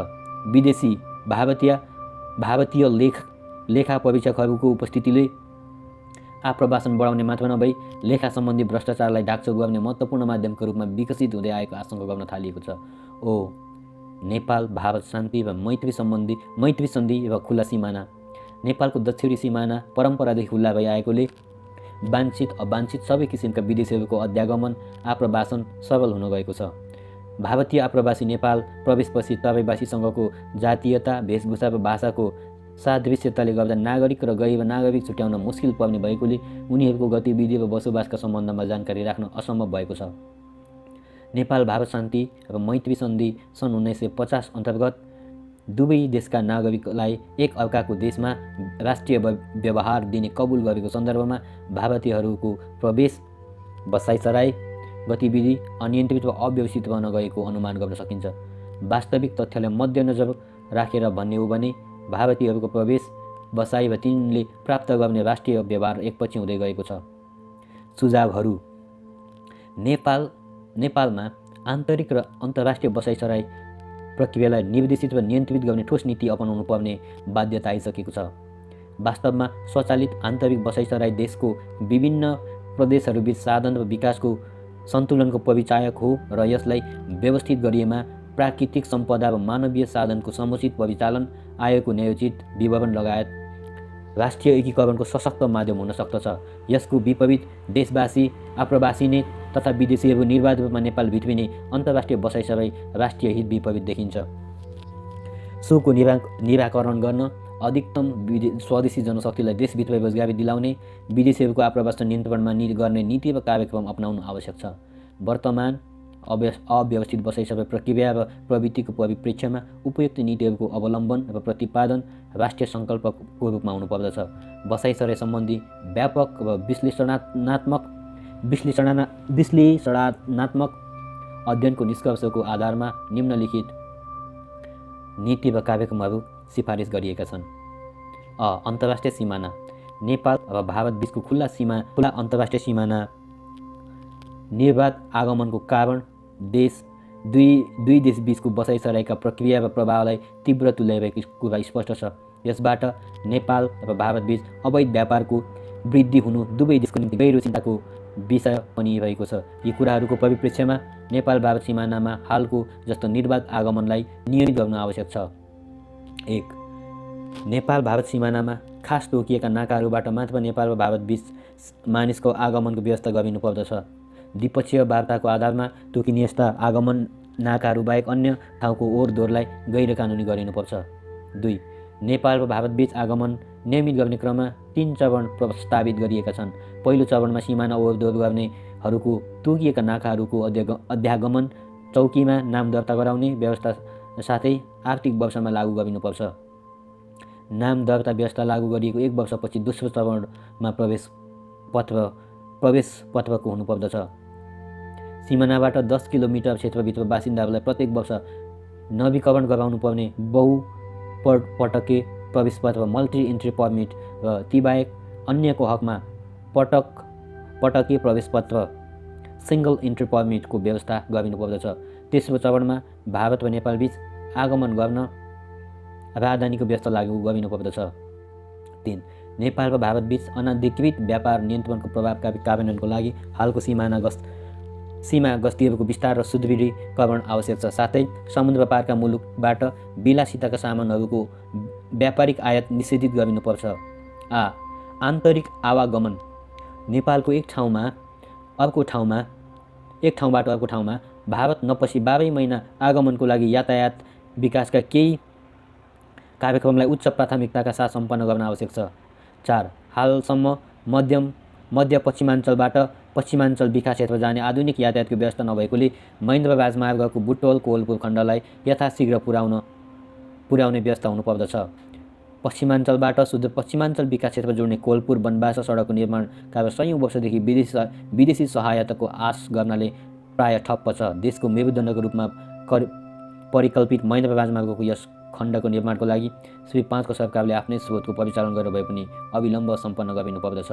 Speaker 1: विदेशी भारतीय लेखा परीक्षकहरूको उपस्थितिले आप्रवासन बढाउने मात्र नभई लेखा सम्बन्धी भ्रष्टाचारलाई ढाकछोप गर्ने महत्त्वपूर्ण माध्यमको रूपमा विकसित हुँदै आएको आशंका गर्न थालिएको छ। नेपाल भारत शान्ति वा मैत्री सन्धि वा खुला सिमाना नेपालको दक्षिणी सिमाना परम्परादेखि खुल्ला भइआएकोले वाञ्छित अवाञ्छित सबै किसिमका विदेशीहरूको अध्यागमन आप्रवासन सबल हुन गएको छ। भारतीय आप्रवासी नेपाल प्रवेशपछि तराईवासीसँगको जातीयता, वेशभूषा र भाषाको सादृश्यताले गर्दा नागरिक र गैर नागरिक छुट्याउन मुस्किल पर्ने भएकोले उनीहरूको गतिविधि र बसोबासका सम्बन्धमा जानकारी राख्न असम्भव भएको छ। नेपाल भारत शान्ति र मैत्री सन्धि सन् 1950 अन्तर्गत दुवै देशका नागरिकलाई एक अर्काको देशमा राष्ट्रिय व्यवहार दिने कबुल गरेको सन्दर्भमा भारतीयहरूको प्रवेश, बसाइसराई गतिविधि अनियन्त्रित वा अव्यवस्थित रहन गएको अनुमान गर्न सकिन्छ। वास्तविक तथ्यलाई मध्यनजर राखेर भन्ने हो भने भारतीयहरूको प्रवेश, बसाइ र तिनले प्राप्त गर्ने राष्ट्रिय व्यवहार एकपछि हुँदै गएको छ। सुझावहरू: नेपालमा आन्तरिक र अन्तर्राष्ट्रिय बसाइसराई प्रक्रियालाई निर्देशित र नियन्त्रित गर्ने ठोस नीति अपनाउनु पर्ने बाध्यता आइसकेको छ। वास्तवमा स्वचालित आन्तरिक बसाइसराई देशको विभिन्न प्रदेशहरूबीच साधन र विकासको सन्तुलनको परिचायक हो र यसलाई व्यवस्थित गरिएमा प्राकृतिक सम्पदा र मानवीय साधनको समुचित परिचालन, आयको न्यायोचित विवरण लगायत राष्ट्रिय एकीकरणको सशक्त माध्यम हुन सक्दछ। यसको विपरीत देशवासी, आप्रवासी नै तथा विदेशीहरू निर्वाध रूपमा नेपाल भित्रिने अन्तर्राष्ट्रिय बसाइसराई राष्ट्रिय हित विपरीत देखिन्छ। सोको निराकरण गर्न अधिकतम स्वदेशी जनशक्तिलाई देशभित्रै रोजगारी दिलाउने, विदेशीहरूको आप्रवास नियन्त्रणमा गर्ने नीति र कार्यक्रम अपनाउनु आवश्यक छ। वर्तमान अव्यवस्थित बसाइसराई प्रक्रिया र प्रवृत्तिको परिप्रेक्ष्यमा उपयुक्त नीतिहरूको अवलम्बन र प्रतिपादन राष्ट्रिय सङ्कल्पको रूपमा हुनुपर्दछ। बसाइसराई सम्बन्धी व्यापक र विश्लेषणात्मक अध्ययनको निष्कर्षको आधारमा निम्नलिखित नीति र कार्यक्रमहरू सिफारिस गरिएका छन्। अन्तर्राष्ट्रिय सिमाना: नेपाल र भारत बीचको खुला अन्तर्राष्ट्रिय सिमाना निर्वाध आगमनको कारण दुई देश बीचको बसाइसराईका प्रक्रिया र प्रभावलाई तीव्र तुल्याइरहेको कुरा स्पष्ट छ। यसबाट नेपाल र भारत बीच अवैध व्यापारको वृद्धि हुनु दुवै देशको निम्ति गहिरो चिन्ताको विषय पनि रहेको छ। यी कुराहरूको परिप्रेक्ष्यमा नेपाल भारत सिमानामा हालको जस्तो निर्वाध आगमनलाई नियन्त्रित गर्न आवश्यक छ। 1. नेपाल भारत सिमानामा खास तोकिएका नाकाहरूबाट मात्र नेपाल र भारत बीच मानिसको आगमनको व्यवस्था गरिनुपर्दछ। द्विपक्षीय वार्ताको आधारमा तोकिने यस्ता आगमन नाकाहरू बाहेक अन्य ठाउँको ओहोरदोहोरलाई गैर कानुनी गरिनुपर्छ। 2. नेपाल र भारत बीच आगमन नियमित गर्ने क्रममा 3 चरण प्रस्तावित गरिएका छन्। पहिलो चरणमा सिमाना ओहोरदोहोर गर्नेहरूको तोकिएका नाकाहरूको अध्यागमन चौकीमा नाम दर्ता गराउने व्यवस्था साथै आर्थिक वर्षमा लागू गरिनुपर्छ। नाम दर्ता व्यवस्था लागू गरिएको 1 वर्षपछि दोस्रो चरणमा प्रवेश पत्रको हुनुपर्दछ। सिमानाबाट 10 किलोमिटर क्षेत्रभित्र बासिन्दाहरूलाई प्रत्येक वर्ष नवीकरण गराउनु पर्ने बहुपटके प्रवेशपत्र मल्टी इन्ट्री पर्मिट र तीबाहेक अन्यको हकमा पटके प्रवेशपत्र सिङ्गल इन्ट्री पर्मिटको व्यवस्था गरिनुपर्दछ। तेस्रो चरणमा भारत र नेपाल बीच आगमन गर्न राजधानीको व्यवस्था लागू गरिनुपर्दछ। 3. नेपाल र भारत बीच अनाधिकृत व्यापार नियन्त्रणको प्रभावकारी कार्यान्वयनको लागि हालको सीमा गस्तीहरूको विस्तार र सुदृढीकरण आवश्यक छ। साथै समुद्र पारका मुलुकबाट विलासिताका सामानहरूको व्यापारिक आयात निषेधित गरिनुपर्छ। आन्तरिक आवागमन: नेपालको एक ठाउँबाट अर्को ठाउँमा भारत नपसी 12 महिना आगमनको लागि यातायात विकासका केही कार्यक्रमलाई उच्च प्राथमिकताका साथ सम्पन्न गर्न आवश्यक छ। 4. हालसम्म मध्य पश्चिमाञ्चलबाट पश्चिमाञ्चल विकास क्षेत्र जाने आधुनिक यातायातको व्यवस्था नभएकोले महेन्द्र राजमार्गको बुटवल कोहलपुर खण्डलाई यथाशीघ्र पुर्याउने व्यवस्था हुनुपर्दछ। पश्चिमाञ्चलबाट सुदूरपश्चिमाञ्चल विकास क्षेत्र जोड्ने कोहलपुर बनबासा सडकको निर्माण कार्य 100 वर्षदेखि विदेशी सहायताको आश गर्नाले प्राय ठप्प छ। देशको मेरुदण्डको रूपमा परिकल्पित महेन्द्र राजमार्गको यस खण्डको निर्माणको लागि श्री 5 को सरकारले आफ्नै स्रोतको परिचालन गरेर भए पनि अविलम्ब सम्पन्न गरिनुपर्दछ।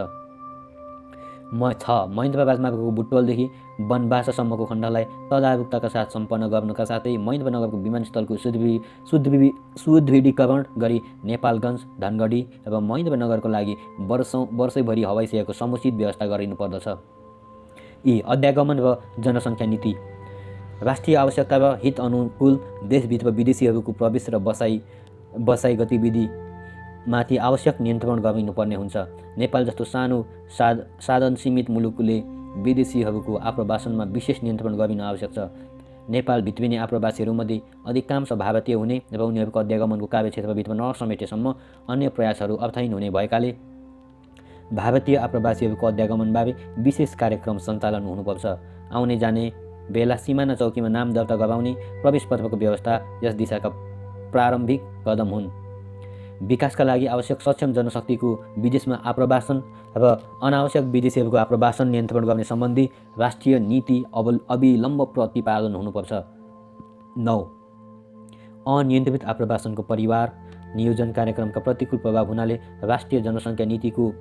Speaker 1: 6. महेन्द्र राजमार्गको बुटवलदेखि बनबासासम्मको खण्डलाई तदारुकताका साथ सम्पन्न गर्नका साथै महेन्द्रनगरको विमानस्थलको सुदृढीकरण गरी नेपालगञ्ज, धनगढी र महेन्द्रनगरको लागि वर्षैभरि हवाई सेवाको समुचित व्यवस्था गरिनुपर्दछ। अध्यागमन र जनसङ्ख्या नीति: राष्ट्रिय आवश्यकता र हित अनुकूल देशभित्र विदेशीहरूको प्रवेश र बसाइ गतिविधि माथि आवश्यक नियन्त्रण गरिनुपर्ने हुन्छ। नेपाल जस्तो सानो साधन सीमित मुलुकले विदेशीहरूको आप्रवासनमा विशेष नियन्त्रण गरिन आवश्यक छ। नेपाल भित्रिने आप्रवासीहरूमध्ये अधिकांश भारतीय हुने र उनीहरूको अध्यागमनको कार्यक्षेत्रभित्र नसमेटेसम्म अन्य प्रयासहरू अर्थहीन हुने भएकाले भारतीय आप्रवासीहरूको अध्यागमनबारे विशेष कार्यक्रम सञ्चालन हुनुपर्छ। आउने जाने बेला सिमाना चौकीमा नाम दर्ता गराउने प्रवेशपत्रको व्यवस्था यस दिशाका प्रारम्भिक कदम हुन्। विकासका लागि आवश्यक सक्षम जनशक्तिको विदेशमा आप्रवासन र अनावश्यक विदेशीहरूको आप्रवासन नियन्त्रण गर्ने सम्बन्धी राष्ट्रिय नीति अविलम्ब प्रतिपादन हुनुपर्छ। 9. अनियन्त्रित आप्रवासनको परिवार नियोजन कार्यक्रमका प्रतिकूल प्रभाव हुनाले राष्ट्रिय जनसङ्ख्या नीतिको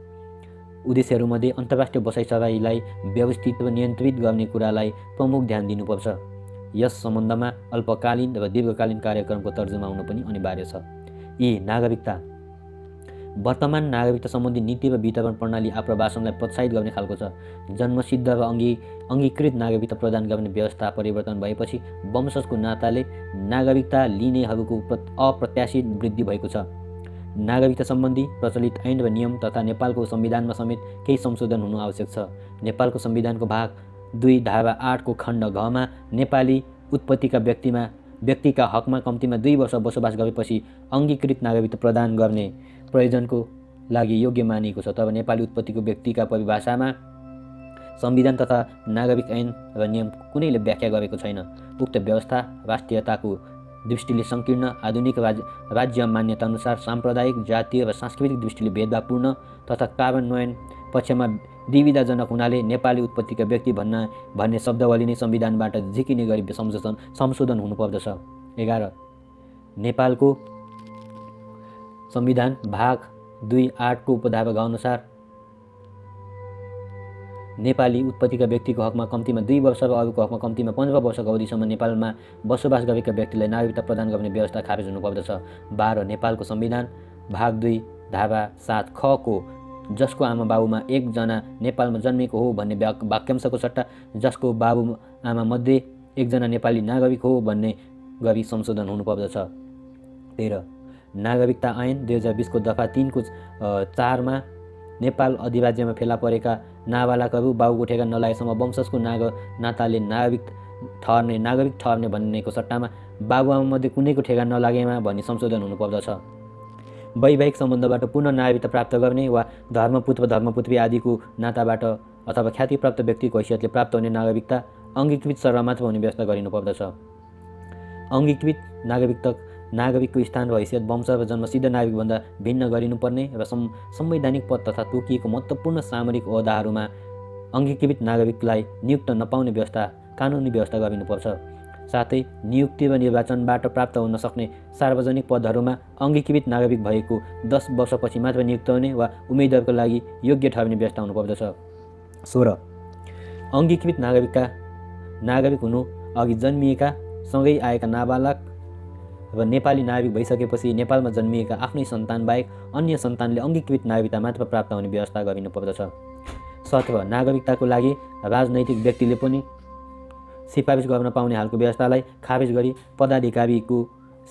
Speaker 1: उद्देश्यहरूमध्ये अन्तर्राष्ट्रिय बसाइसराईलाई व्यवस्थित र नियन्त्रित गर्ने कुरालाई प्रमुख ध्यान दिनुपर्छ। यस सम्बन्धमा अल्पकालीन र दीर्घकालीन कार्यक्रमको तर्जुमा हुनु पनि अनिवार्य छ। नागरिकता। वर्तमान नागरिकता सम्बन्धी नीति र वितरण प्रणाली आप्रवासनलाई प्रोत्साहित गर्ने खालको छ। जन्मसिद्ध र अङ्गीकृत नागरिकता प्रदान गर्ने व्यवस्था परिवर्तन भएपछि वंशजको नाताले नागरिकता लिनेहरूको अप्रत्याशित वृद्धि भएको छ। नागरिकता सम्बन्धी प्रचलित ऐन र नियम तथा नेपालको संविधानमा समेत केही संशोधन हुनु आवश्यक छ। नेपालको संविधानको भाग 2 धारा 8 को खण्ड घ मा नेपाली उत्पत्तिका व्यक्तिका हकमा कम्तीमा 2 वर्ष बसोबास गरेपछि अङ्गीकृत नागरिकता प्रदान गर्ने प्रयोजनको लागि योग्य मानिएको छ। तब नेपाली उत्पत्तिको व्यक्तिका परिभाषामा संविधान तथा नागरिक ऐन र नियम कुनैले व्याख्या गरेको छैन। उक्त व्यवस्था राष्ट्रियताको दृष्टिले सङ्कीर्ण, आधुनिक राज्य मान्यता अनुसार साम्प्रदायिक, जातीय र सांस्कृतिक दृष्टिले भेदभावपूर्ण तथा कार्यान्वयन पक्षमा दुविधाजनक हुनाले नेपाली उत्पत्तिका व्यक्ति भन्ने शब्दावली नै संविधानबाट झिकिने गरी संशोधन हुनुपर्दछ। 11. नेपालको संविधान भाग 2(8) को उपधारा घ अनुसार नेपाली उत्पत्तिका व्यक्तिको हकमा कम्तीमा 2 वर्ष र अरूको हकमा कम्तीमा 15 वर्षको अवधिसम्म नेपालमा बसोबास गरेका व्यक्तिलाई नागरिकता प्रदान गर्ने व्यवस्था खारेज हुनुपर्दछ। 12. नेपालको संविधान भाग 2 धारा 7 ख को जसको आमा बाबुमा एकजना नेपालमा जन्मेको हो भन्ने वाक्यांशको सट्टा जसको बाबु आमा मध्ये एकजना नेपाली नागरिक हो भन्ने गरी संशोधन हुनुपर्दछ। 13. नागरिकता ऐन 2020 को दफा 3 को 4 मा नेपाल अधिराज्यमा फेला परेका नाबालकहरू बाबुको ठेगा नलागेसम्म वंशजको नाताले नागरिक ठहर्ने भन्नेको सट्टामा बाबुआमामध्ये कुनैको ठेगा नलागेमा भन्ने संशोधन हुनुपर्दछ। वैवाहिक सम्बन्धबाट पुनः नागरिकता प्राप्त गर्ने वा धर्मपुत्र धर्मपुत्री आदिको नाताबाट अथवा ख्यातिप्राप्त व्यक्तिको हैसियतले प्राप्त हुने नागरिकता अङ्गीकृत सर मात्र हुने व्यवस्था गरिनुपर्दछ। अङ्गीकृत नागरिकको स्थान र हैसियत वंश र जन्मसिद्ध नागरिकभन्दा भिन्न गरिनुपर्ने र संवैधानिक पद तथा तोकिएको महत्त्वपूर्ण सामरिक ओहदाहरूमा अङ्गीकृत नागरिकलाई नियुक्त नपाउने कानुनी व्यवस्था गरिनुपर्छ। साथै नियुक्ति वा निर्वाचनबाट प्राप्त हुन सक्ने सार्वजनिक पदहरूमा अङ्गीकृत नागरिक भएको 10 वर्षपछि मात्र नियुक्त हुने वा उम्मेदवारको लागि योग्य ठहरिने व्यवस्था हुनुपर्दछ। 16. अङ्गीकृत नागरिक हुनु अघि जन्मिएका सँगै आएका नाबालक र नेपाली नागरिक भइसकेपछि नेपालमा जन्मिएका आफ्नै सन्तान बाहेक अन्य सन्तानले अङ्गीकृत नागरिकता मात्र प्राप्त हुने व्यवस्था गरिनुपर्दछ। 17. नागरिकताको लागि राजनैतिक व्यक्तिले पनि सिफारिस गर्न पाउने हालको व्यवस्थालाई खारेज गरी पदाधिकारीको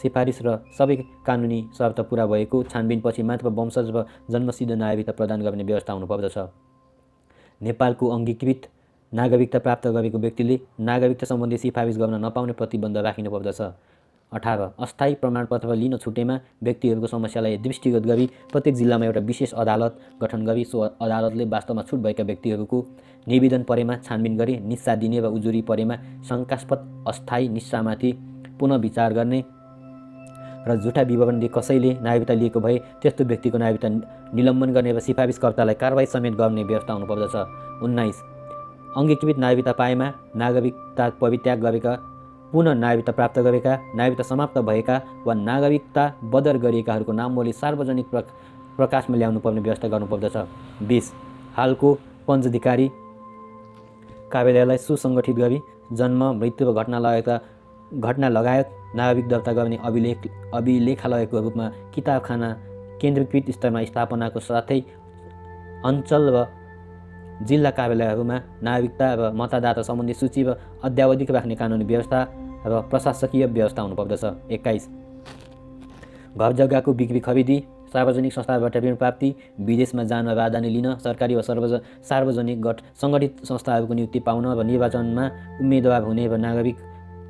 Speaker 1: सिफारिस र सबै कानुनी शर्त पुरा भएको छानबिनपछि मात्र वंशज र जन्मसिद्ध नागरिकता प्रदान गर्ने व्यवस्था हुनुपर्दछ। नेपालको अङ्गीकृत नागरिकता प्राप्त गरेको व्यक्तिले नागरिकता सम्बन्धी सिफारिस गर्न नपाउने प्रतिबन्ध राखिनुपर्दछ। 18. अस्थायी प्रमाणपत्र लिन छुटेमा व्यक्तिहरूको समस्यालाई दृष्टिगत गरी प्रत्येक जिल्लामा एउटा विशेष अदालत गठन गरी सो अदालतले वास्तवमा छुट भएका व्यक्तिहरूको निवेदन परेमा छानबिन गरी निस्सा दिने वा उजुरी परेमा शङ्कास्पद अस्थायी निस्सामाथि पुनः विचार गर्ने र झुटा विवरण दिए कसैले नागरिकता लिएको भए त्यस्तो व्यक्तिको नागरिकता निलम्बन गर्ने र सिफारिसकर्तालाई कारबाही समेत गर्ने व्यवस्था हुनुपर्दछ। 19. अङ्गीकृत नागरिकता पाएमा नागरिकता परित्याग गरेका, पुनः नागरिकता प्राप्त गरेका, नागरिकता समाप्त भएका वा नागरिकता बदर गरिएकाहरूको नामवली सार्वजनिक प्रकाशमा ल्याउनु पर्ने व्यवस्था गर्नुपर्दछ। 20. हालको पञ्चाधिकारी कार्यालयलाई सुसङ्गठित गरी जन्म, मृत्यु र घटना लगायत नागरिक दर्ता गर्ने अभिलेखालयको रूपमा किताबखाना केन्द्रीकृत स्तरमा स्थापनाको साथै अञ्चल र जिल्ला कार्यालयहरूमा नागरिकता र मतदाता सम्बन्धी सूची र अद्यावधिक राख्ने कानुनी व्यवस्था र प्रशासकीय व्यवस्था हुनुपर्दछ। 21. घर जग्गाको बिक्री खरिदी सार्वजनिक संस्थाबाट ऋण प्राप्ति, विदेशमा जान वा राजधानी लिन, सरकारी वा सार्वजनिक सङ्गठित संस्थाहरूको नियुक्ति पाउन वा निर्वाचनमा उम्मेदवार हुने वा नागरिक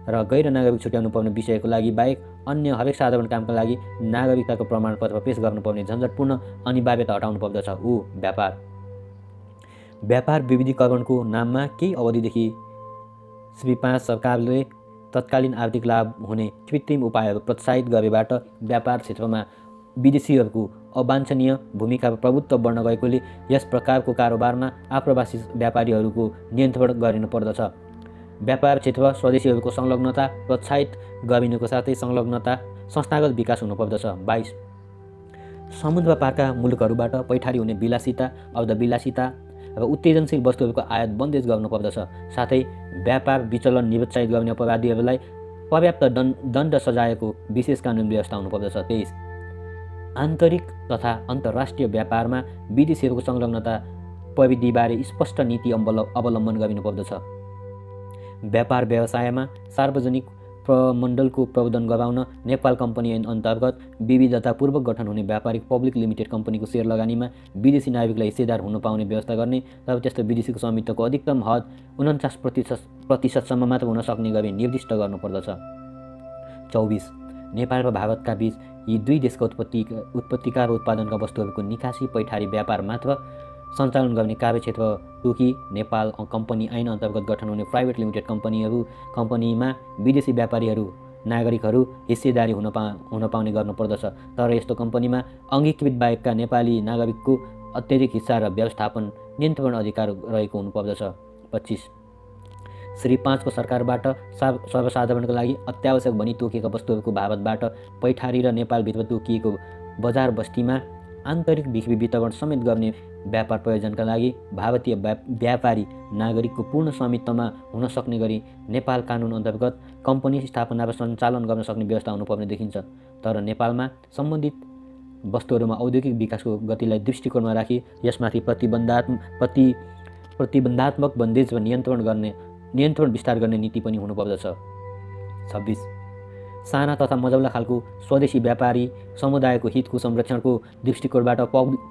Speaker 1: र गैर नागरिक छुट्याउनु पर्ने विषयको लागि बाहेक अन्य हरेक साधारण कामका लागि नागरिकताको प्रमाणपत्र पेश गर्नुपर्ने झन्झटपूर्ण अनिवार्यता हटाउनु पर्दछ। व्यापार विविधीकरणको नाममा केही अवधिदेखि श्री 5 सरकारले तत्कालीन आर्थिक लाभ हुने कृत्रिम उपायहरू प्रोत्साहित गरेबाट व्यापार क्षेत्रमा विदेशीहरूको अवाञ्छनीय भूमिका प्रभुत्व बढ्न गएकोले यस प्रकारको कारोबारमा आप्रवासी व्यापारीहरूको नियन्त्रण गरिनु पर्दछ। व्यापार क्षेत्र स्वदेशीहरूको संलग्नता प्रोत्साहित गरिनुको साथै संलग्नता संस्थागत विकास हुनुपर्दछ। 22 समुद्र पारका मुलुकहरूबाट पैठारी हुने विलासिता, अर्धविलासिता र उत्तेजनशील वस्तुहरूको आयात बन्देज गर्नुपर्दछ। साथै व्यापार विचलन निरुत्साहित गर्ने अपराधीहरूलाई पर्याप्त दण्ड सजायको विशेष कानुन व्यवस्था हुनुपर्दछ। 23 आन्तरिक तथा अन्तर्राष्ट्रिय व्यापारमा विदेशीहरूको संलग्नता परिधिबारे स्पष्ट नीति अवलम्बन गरिनुपर्दछ। व्यापार व्यवसायमा सार्वजनिक प्रमण्डलको प्रबन्धन गराउन नेपाल कम्पनी ऐन अन्तर्गत विविधतापूर्वक गठन हुने व्यापारिक पब्लिक लिमिटेड कम्पनीको सेयर लगानीमा विदेशी नागरिकलाई हिस्सेदार हुन पाउने व्यवस्था गर्ने र त्यस्तो विदेशीको स्वामित्वको अधिकतम हद 49% मात्र हुन सक्ने गरी निर्दिष्ट गर्नुपर्दछ। 24 नेपाल र भारतका बीच यी दुई देशका उत्पत्तिका र उत्पादनका वस्तुहरूको निकासी पैठारी व्यापार मात्र सञ्चालन गर्ने कार्यक्षेत्र तोकी नेपाल कम्पनी ऐन अन्तर्गत गठन हुने प्राइभेट लिमिटेड कम्पनीमा विदेशी व्यापारीहरू नागरिकहरू हिस्सेदारी हुन पाउने गर्नुपर्दछ। तर यस्तो कम्पनीमा अङ्गीकृत बाहेकका नेपाली नागरिकको अत्यधिक हिस्सा र व्यवस्थापन नियन्त्रण अधिकार रहेको हुनुपर्दछ। 25 श्री 5 को सरकारबाट सर्वसाधारणका लागि अत्यावश्यक भनी तोकिएका वस्तुहरूको भारतबाट पैठारी र नेपालभित्र तोकिएको बजार बस्तीमा आन्तरिक बिक्री वितरण समेत गर्ने व्यापार प्रयोजनका लागि भारतीय व्यापारी नागरिकको पूर्ण स्वामित्वमा हुन सक्ने गरी नेपाल कानुन अन्तर्गत कम्पनी स्थापना र सञ्चालन गर्न सक्ने व्यवस्था हुनुपर्ने देखिन्छ। तर नेपालमा सम्बन्धित वस्तुहरूमा औद्योगिक विकासको गतिलाई दृष्टिकोणमा राखी यसमाथि प्रतिबन्धात्मक बन्देज र नियन्त्रण विस्तार गर्ने नीति पनि हुनुपर्दछ। 26 साना तथा मझौला खालको स्वदेशी व्यापारी समुदायको हितको संरक्षणको दृष्टिकोणबाट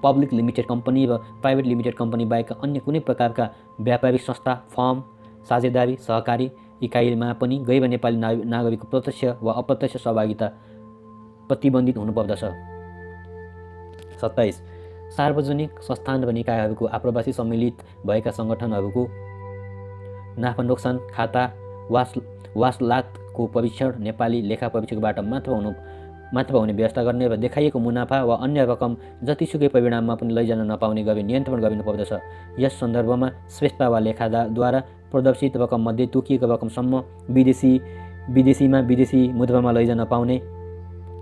Speaker 1: पब्लिक लिमिटेड कम्पनी र प्राइभेट लिमिटेड कम्पनी बाहेक अन्य कुनै प्रकारका व्यापारिक संस्था, फर्म, साझेदारी, सहकारी इकाइमा पनि गैर नेपाली नागरिकको प्रत्यक्ष वा अप्रत्यक्ष सहभागिता प्रतिबन्धित हुनुपर्दछ। 27 सार्वजनिक संस्थान र निकायहरूको आप्रवासी सम्मिलित भएका सङ्गठनहरूको नाफा नोक्सान खाता वासलातको परीक्षण नेपाली लेखा परीक्षकबाट मात्र हुने व्यवस्था गर्ने र देखाइएको मुनाफा वा अन्य रकम जतिसुकै परिणाममा पनि लैजान नपाउने गरी नियन्त्रण गर्नुपर्दछ। यस सन्दर्भमा श्रेष्ठ वा लेखादारद्वारा प्रदर्शित रकममध्ये तोकिएको रकमसम्म विदेशी मुद्रामा लैजान पाउने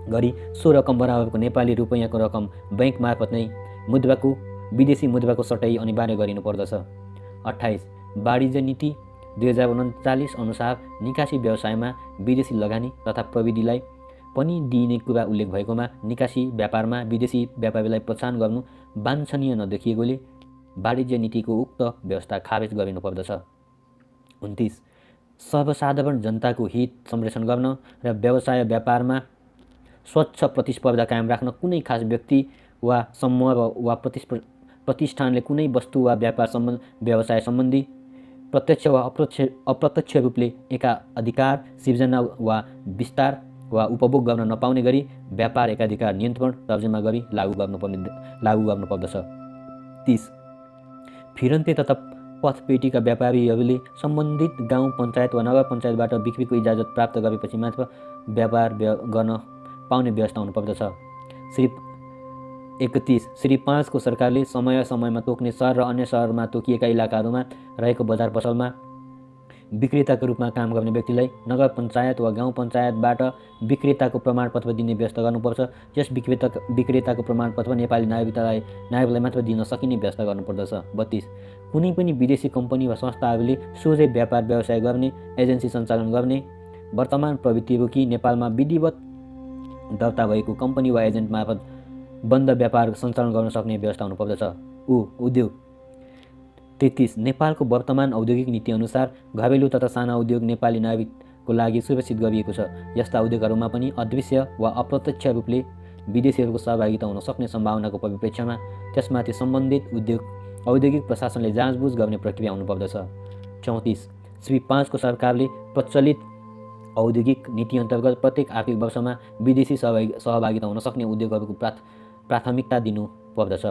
Speaker 1: गरी सो रकम बराबरको नेपाली रुपैयाँको रकम बैंक मार्फत नै विदेशी मुद्राको सट्टै अनिवार्य गरिनुपर्दछ। 28 वाणिज्य नीति 2039 अनुसार निकासी व्यवसायमा विदेशी लगानी तथा प्रविधिलाई पनि दिइने कुरा उल्लेख भएकोमा निकासी व्यापारमा विदेशी व्यापारीलाई प्रोत्साहन गर्नु वाञ्छनीय नदेखिएकोले वाणिज्य नीतिको उक्त व्यवस्था खारेज गरिनुपर्दछ। 29 सर्वसाधारण जनताको हित संरक्षण गर्न र व्यवसाय व्यापारमा स्वच्छ प्रतिस्पर्धा कायम राख्न कुनै खास व्यक्ति वा समूह वा प्रतिष्ठानले कुनै वस्तु वा व्यवसाय सम्बन्धी प्रत्यक्ष वा अप्रत्यक्ष रूपले एकाधिकार सिर्जना वा विस्तार वा उपभोग गर्न नपाउने गरी व्यापार एकाधिकार नियन्त्रण तर्जुमा गरी लागू गर्नुपर्दछ। 30 फिरन्ते तथा पथपेटीका व्यापारीहरूले सम्बन्धित गाउँ पञ्चायत वा नगर पञ्चायतबाट बिक्रीको इजाजत प्राप्त गरेपछि मात्र व्यापार गर्न पाउने व्यवस्था हुनुपर्दछ। 31 श्री 5 को सरकारले समय समयमा तोक्ने सहर र अन्य सहरमा तोकिएका इलाकाहरूमा रहेको बजार पसलमा विक्रेताको रूपमा काम गर्ने व्यक्तिलाई नगर पञ्चायत वा गाउँ पञ्चायतबाट विक्रेताको प्रमाणपत्र दिने व्यवस्था गर्नुपर्छ। यस विक्रेताको प्रमाणपत्र नेपाली नागरिकलाई मात्र दिन सकिने व्यवस्था गर्नुपर्दछ। 32 कुनै पनि विदेशी कम्पनी वा संस्थाहरूले सोझै व्यापार व्यवसाय गर्ने एजेन्सी सञ्चालन गर्ने वर्तमान प्रवृत्ति रोकी नेपालमा विधिवत दर्ता भएको कम्पनी वा एजेन्ट मार्फत बन्द व्यापार सञ्चालन गर्न सक्ने व्यवस्था हुनुपर्दछ। उद्योग 33 नेपालको वर्तमान औद्योगिक नीति अनुसार घरेलु तथा साना उद्योग नेपाली नागरिकको लागि सुरक्षित गरिएको छ। यस्ता उद्योगहरूमा पनि अदृश्य वा अप्रत्यक्ष रूपले विदेशीहरूको सहभागिता हुन सक्ने सम्भावनाको परिप्रेक्ष्यमा त्यसमाथि सम्बन्धित औद्योगिक प्रशासनले जाँचबुझ गर्ने प्रक्रिया हुनुपर्दछ। 34 श्री 5 को सरकारले प्रचलित औद्योगिक नीति अन्तर्गत प्रत्येक आर्थिक वर्षमा विदेशी सहभागिता हुन सक्ने उद्योगहरूको प्राथमिकता दिनुपर्दछ।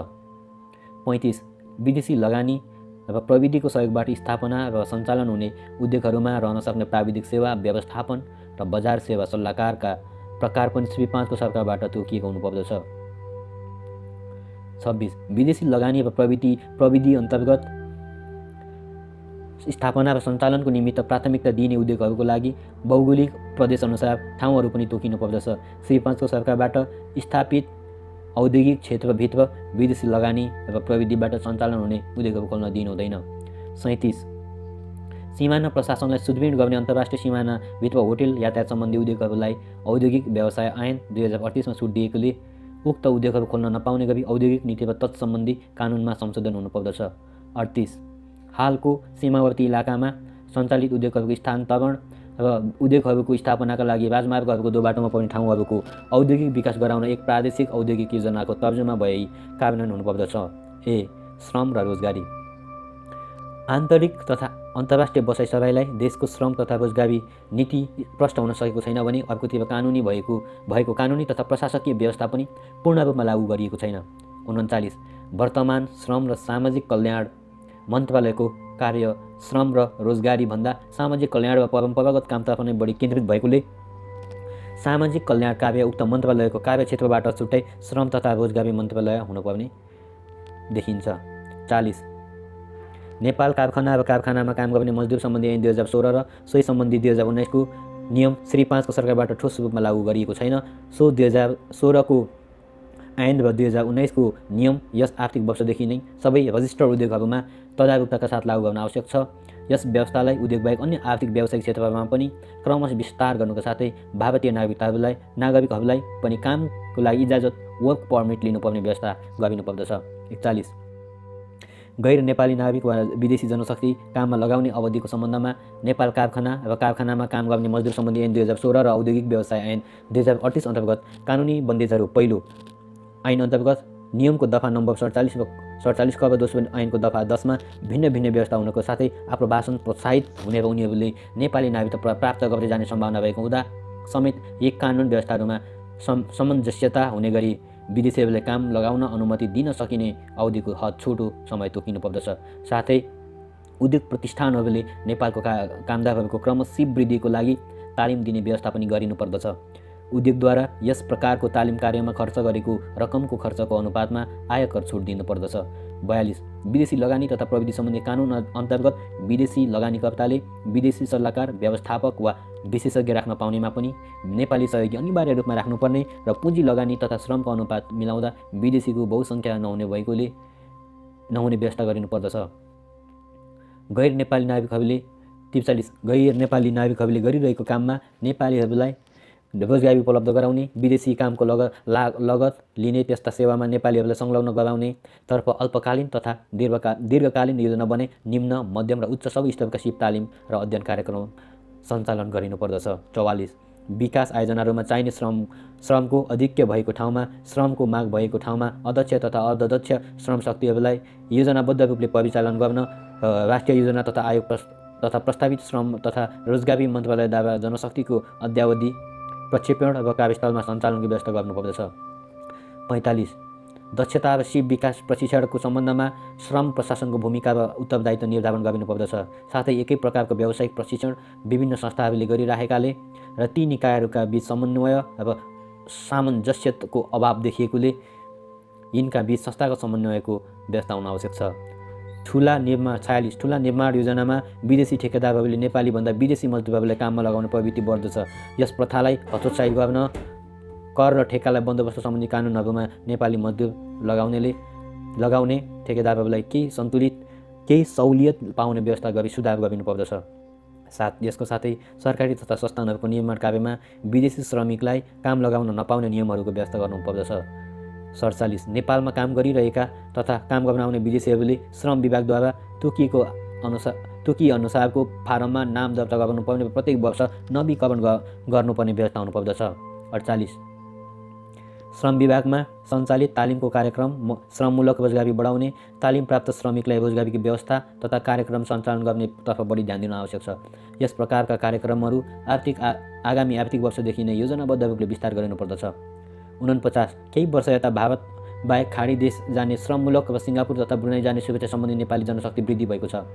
Speaker 1: 35 विदेशी लगानी र प्रविधिको सहयोगबाट स्थापना र सञ्चालन हुने उद्योगहरूमा रहन सक्ने प्राविधिक सेवा व्यवस्थापन र बजार सेवा सल्लाहकारका प्रकार पनि श्री 5 को सरकारबाट तोकिएको हुनुपर्दछ। 26 विदेशी लगानी र प्रविधि अन्तर्गत स्थापना र सञ्चालनको निमित्त प्राथमिकता दिइने उद्योगहरूको लागि भौगोलिक प्रदेशअनुसार ठाउँहरू पनि तोकिनुपर्दछ। श्री 5 को सरकारबाट स्थापित औद्योगिक क्षेत्रभित्र विदेशी लगानी र प्रविधिबाट सञ्चालन हुने उद्योगहरू खोल्न दिनु हुँदैन। 37 सीमाना प्रशासनलाई सुदृढ गर्ने अन्तर्राष्ट्रिय सीमानाभित्र होटेल यातायात सम्बन्धी उद्योगहरूलाई औद्योगिक व्यवसाय ऐन 2038 मा छुट दिएकोले उक्त उद्योगहरू खोल्न नपाउने गरी औद्योगिक नीति र तत्सम्बन्धी कानुनमा संशोधन हुनुपर्दछ। 38 हालको सीमावर्ती इलाकामा सञ्चालित उद्योगहरूको स्थानान्तरण र उद्योगहरूको स्थापनाका लागि राजमार्गहरूको दोबाटोमा पर्ने ठाउँहरूको औद्योगिक विकास गराउन एक प्रादेशिक औद्योगिक योजनाको तर्जुमा भई कार्यान्वयन हुनुपर्दछ। ए श्रम र रोजगारी आन्तरिक तथा अन्तर्राष्ट्रिय बसाइ सराईलाई देशको श्रम तथा रोजगारी नीति प्रष्ट हुन सकेको छैन भने अर्कोतिर कानुनी भएको कानुनी तथा प्रशासकीय व्यवस्था पनि पूर्ण रूपमा लागू गरिएको छैन। 39 वर्तमान श्रम र सामाजिक कल्याण मन्त्रालयको कार्य श्रम र रोजगारी भन्दा सामाजिक कल्याण वा परम्परागत कामतर्फ नै बढी केन्द्रित भएकोले सामाजिक कल्याण कार्य उक्त मन्त्रालयको कार्यक्षेत्रबाट छुट्टै श्रम तथा रोजगारी मन्त्रालय हुनुपर्ने देखिन्छ। 40 नेपाल कारखाना र कारखानामा काम गर्ने मजदुर सम्बन्धी ऐन 2016 र सोही सम्बन्धी 2019 को नियम श्री 5 को सरकारबाट ठोस रूपमा लागू गरिएको छैन। सो 2016 को ऐन र 2019 को नियम यस आर्थिक वर्षदेखि नै सबै रजिस्टर्ड उद्योगहरूमा तदारुकताका साथ लागू गर्न आवश्यक छ। यस व्यवस्थालाई उद्योगबाहेक अन्य आर्थिक व्यावसायिक क्षेत्रमा पनि क्रमशः विस्तार गर्नुका साथै भारतीय नागरिकहरूलाई पनि कामको लागि इजाजत वर्क परमिट लिनुपर्ने व्यवस्था गरिनुपर्दछ। 41 गैर नेपाली नागरिक वा विदेशी जनशक्ति काममा लगाउने अवधिको सम्बन्धमा नेपाल कारखाना र कारखानामा काम गर्ने मजदुर सम्बन्धी ऐन 2016 र औद्योगिक व्यवसाय ऐन 2038 अन्तर्गत कानुनी बन्देजहरू पहिलो ऐन अन्तर्गत नियमको दफा नम्बर 47 क दोस्रो ऐनको दफा 10 मा भिन्न भिन्न व्यवस्था हुनको साथै आप्रवासन प्रोत्साहित हुने र उनीहरूले नेपाली नागरिकता प्राप्त गर्दै जाने सम्भावना भएको हुँदा समेत एक कानुन व्यवस्थाहरूमा सामञ्जस्यता हुने गरी विदेशीहरूलाई काम लगाउन अनुमति दिन सकिने अवधिको हद छोटो समय तोकिनुपर्दछ। साथै उद्योग प्रतिष्ठानहरूले नेपालको कामदारहरूको क्रमशः वृद्धिको लागि तालिम दिने व्यवस्था पनि गरिनुपर्दछ। उद्योगद्वारा यस प्रकारको तालिम कार्यमा खर्च गरेको रकमको खर्चको अनुपातमा आयकर छुट दिनुपर्दछ। 42 विदेशी लगानी तथा प्रविधि सम्बन्धी कानुन अन्तर्गत विदेशी लगानीकर्ताले विदेशी सल्लाहकार व्यवस्थापक वा विशेषज्ञ राख्न पाउनेमा पनि नेपाली सहयोगी अनिवार्य रूपमा राख्नुपर्ने र पुँजी लगानी तथा श्रमको अनुपात मिलाउँदा विदेशीको बहुसङ्ख्या नहुने व्यवस्था गरिनुपर्दछ। गैर नेपाली नागरिकहरूले 43 गैर नेपाली नागरिकहरूले गरिरहेको काममा नेपालीहरूलाई रोजगारी उपलब्ध गराउने विदेशी कामको लगत लिने त्यस्ता सेवामा नेपालीहरूलाई संलग्न गराउने तर्फ अल्पकालीन तथा दीर्घकालीन योजना बने निम्न मध्यम र उच्च सबै स्तरका सिप तालिम र अध्ययन कार्यक्रम सञ्चालन गरिनुपर्दछ। 44 विकास आयोजनाहरूमा चाहिने श्रमको अधिक्य भएको ठाउँमा श्रमको माग भएको ठाउँमा अध्यक्ष तथा अर्धदक्ष श्रम शक्तिहरूलाई योजनाबद्ध रूपले परिचालन गर्न राष्ट्रिय योजना तथा आयोग तथा प्रस्तावित श्रम तथा रोजगारी मन्त्रालयद्वारा जनशक्तिको अद्यावधि प्रक्षेपण र कार्यस्थलमा सञ्चालनको व्यवस्था गर्नुपर्दछ। 45 दक्षता र सिप विकास प्रशिक्षणको सम्बन्धमा श्रम प्रशासनको भूमिका र उत्तरदायित्व निर्धारण गरिनुपर्दछ। साथै एकै प्रकारको व्यावसायिक प्रशिक्षण विभिन्न संस्थाहरूले गरिराखेकाले र ती निकायहरूका बीच समन्वय र सामञ्जस्यको अभाव देखिएकोले यिनका बीच संस्थागत समन्वयको व्यवस्था हुन आवश्यक छ। 46 ठुला निर्माण योजनामा विदेशी ठेकेदारहरूले नेपाली भन्दा विदेशी मजदुरहरूलाई काममा लगाउने प्रवृत्ति बढ्दछ। यस प्रथालाई हतोत्साहित गर्न कर र ठेकालाई बन्दोबस्त सम्बन्धी कानुनहरूमा नेपाली मजदुर लगाउने ठेकेदारहरूलाई केही सहुलियत पाउने व्यवस्था गरी सुधार गरिनुपर्दछ। यसको साथै सरकारी तथा संस्थानहरूको निर्माण कार्यमा विदेशी श्रमिकलाई काम लगाउन नपाउने नियमहरूको व्यवस्था गर्नुपर्दछ। 47 नेपालमा काम गरिरहेका तथा काम गर्न आउने विदेशीहरूले श्रम विभागद्वारा तोकिए अनुसारको फारममा नाम दर्ता गर्नुपर्ने प्रत्येक वर्ष नवीकरण गर्नुपर्ने व्यवस्था हुनुपर्दछ। 48 श्रम विभागमा सञ्चालित तालिमको कार्यक्रम श्रममूलक रोजगारी बढाउने, तालिम प्राप्त श्रमिकलाई रोजगारीको व्यवस्था तथा कार्यक्रम सञ्चालन गर्नेतर्फ बढी ध्यान दिन आवश्यक छ। यस प्रकारका कार्यक्रमहरू आगामी आर्थिक वर्षदेखि नै योजनाबद्ध रूपले विस्तार गरिनुपर्दछ। 49 केही वर्ष यता भारत बाहेक खाडी देश जाने श्रममूलक र सिङ्गापुर तथा ब्रुनाई जाने शुभेच्छा सम्बन्धी नेपाली जनशक्ति वृद्धि भएको छ।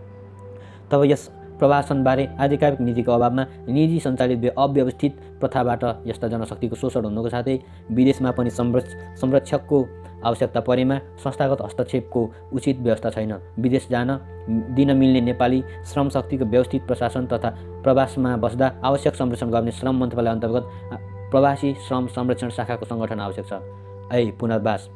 Speaker 1: तब यस प्रवासनबारे आधिकारिक नीतिको अभावमा निजी सञ्चालित अव्यवस्थित प्रथाबाट यस्ता जनशक्तिको शोषण हुनुको साथै विदेशमा पनि संरक्षकको आवश्यकता परेमा संस्थागत हस्तक्षेपको उचित व्यवस्था छैन। विदेश जान दिन मिल्ने नेपाली श्रमशक्तिको व्यवस्थित प्रशासन तथा प्रवासमा बस्दा आवश्यक संरक्षण गर्ने श्रम मन्त्रालय अन्तर्गत प्रवासी श्रम संरक्षण शाखाको सङ्गठन आवश्यक छ। पुनर्वास।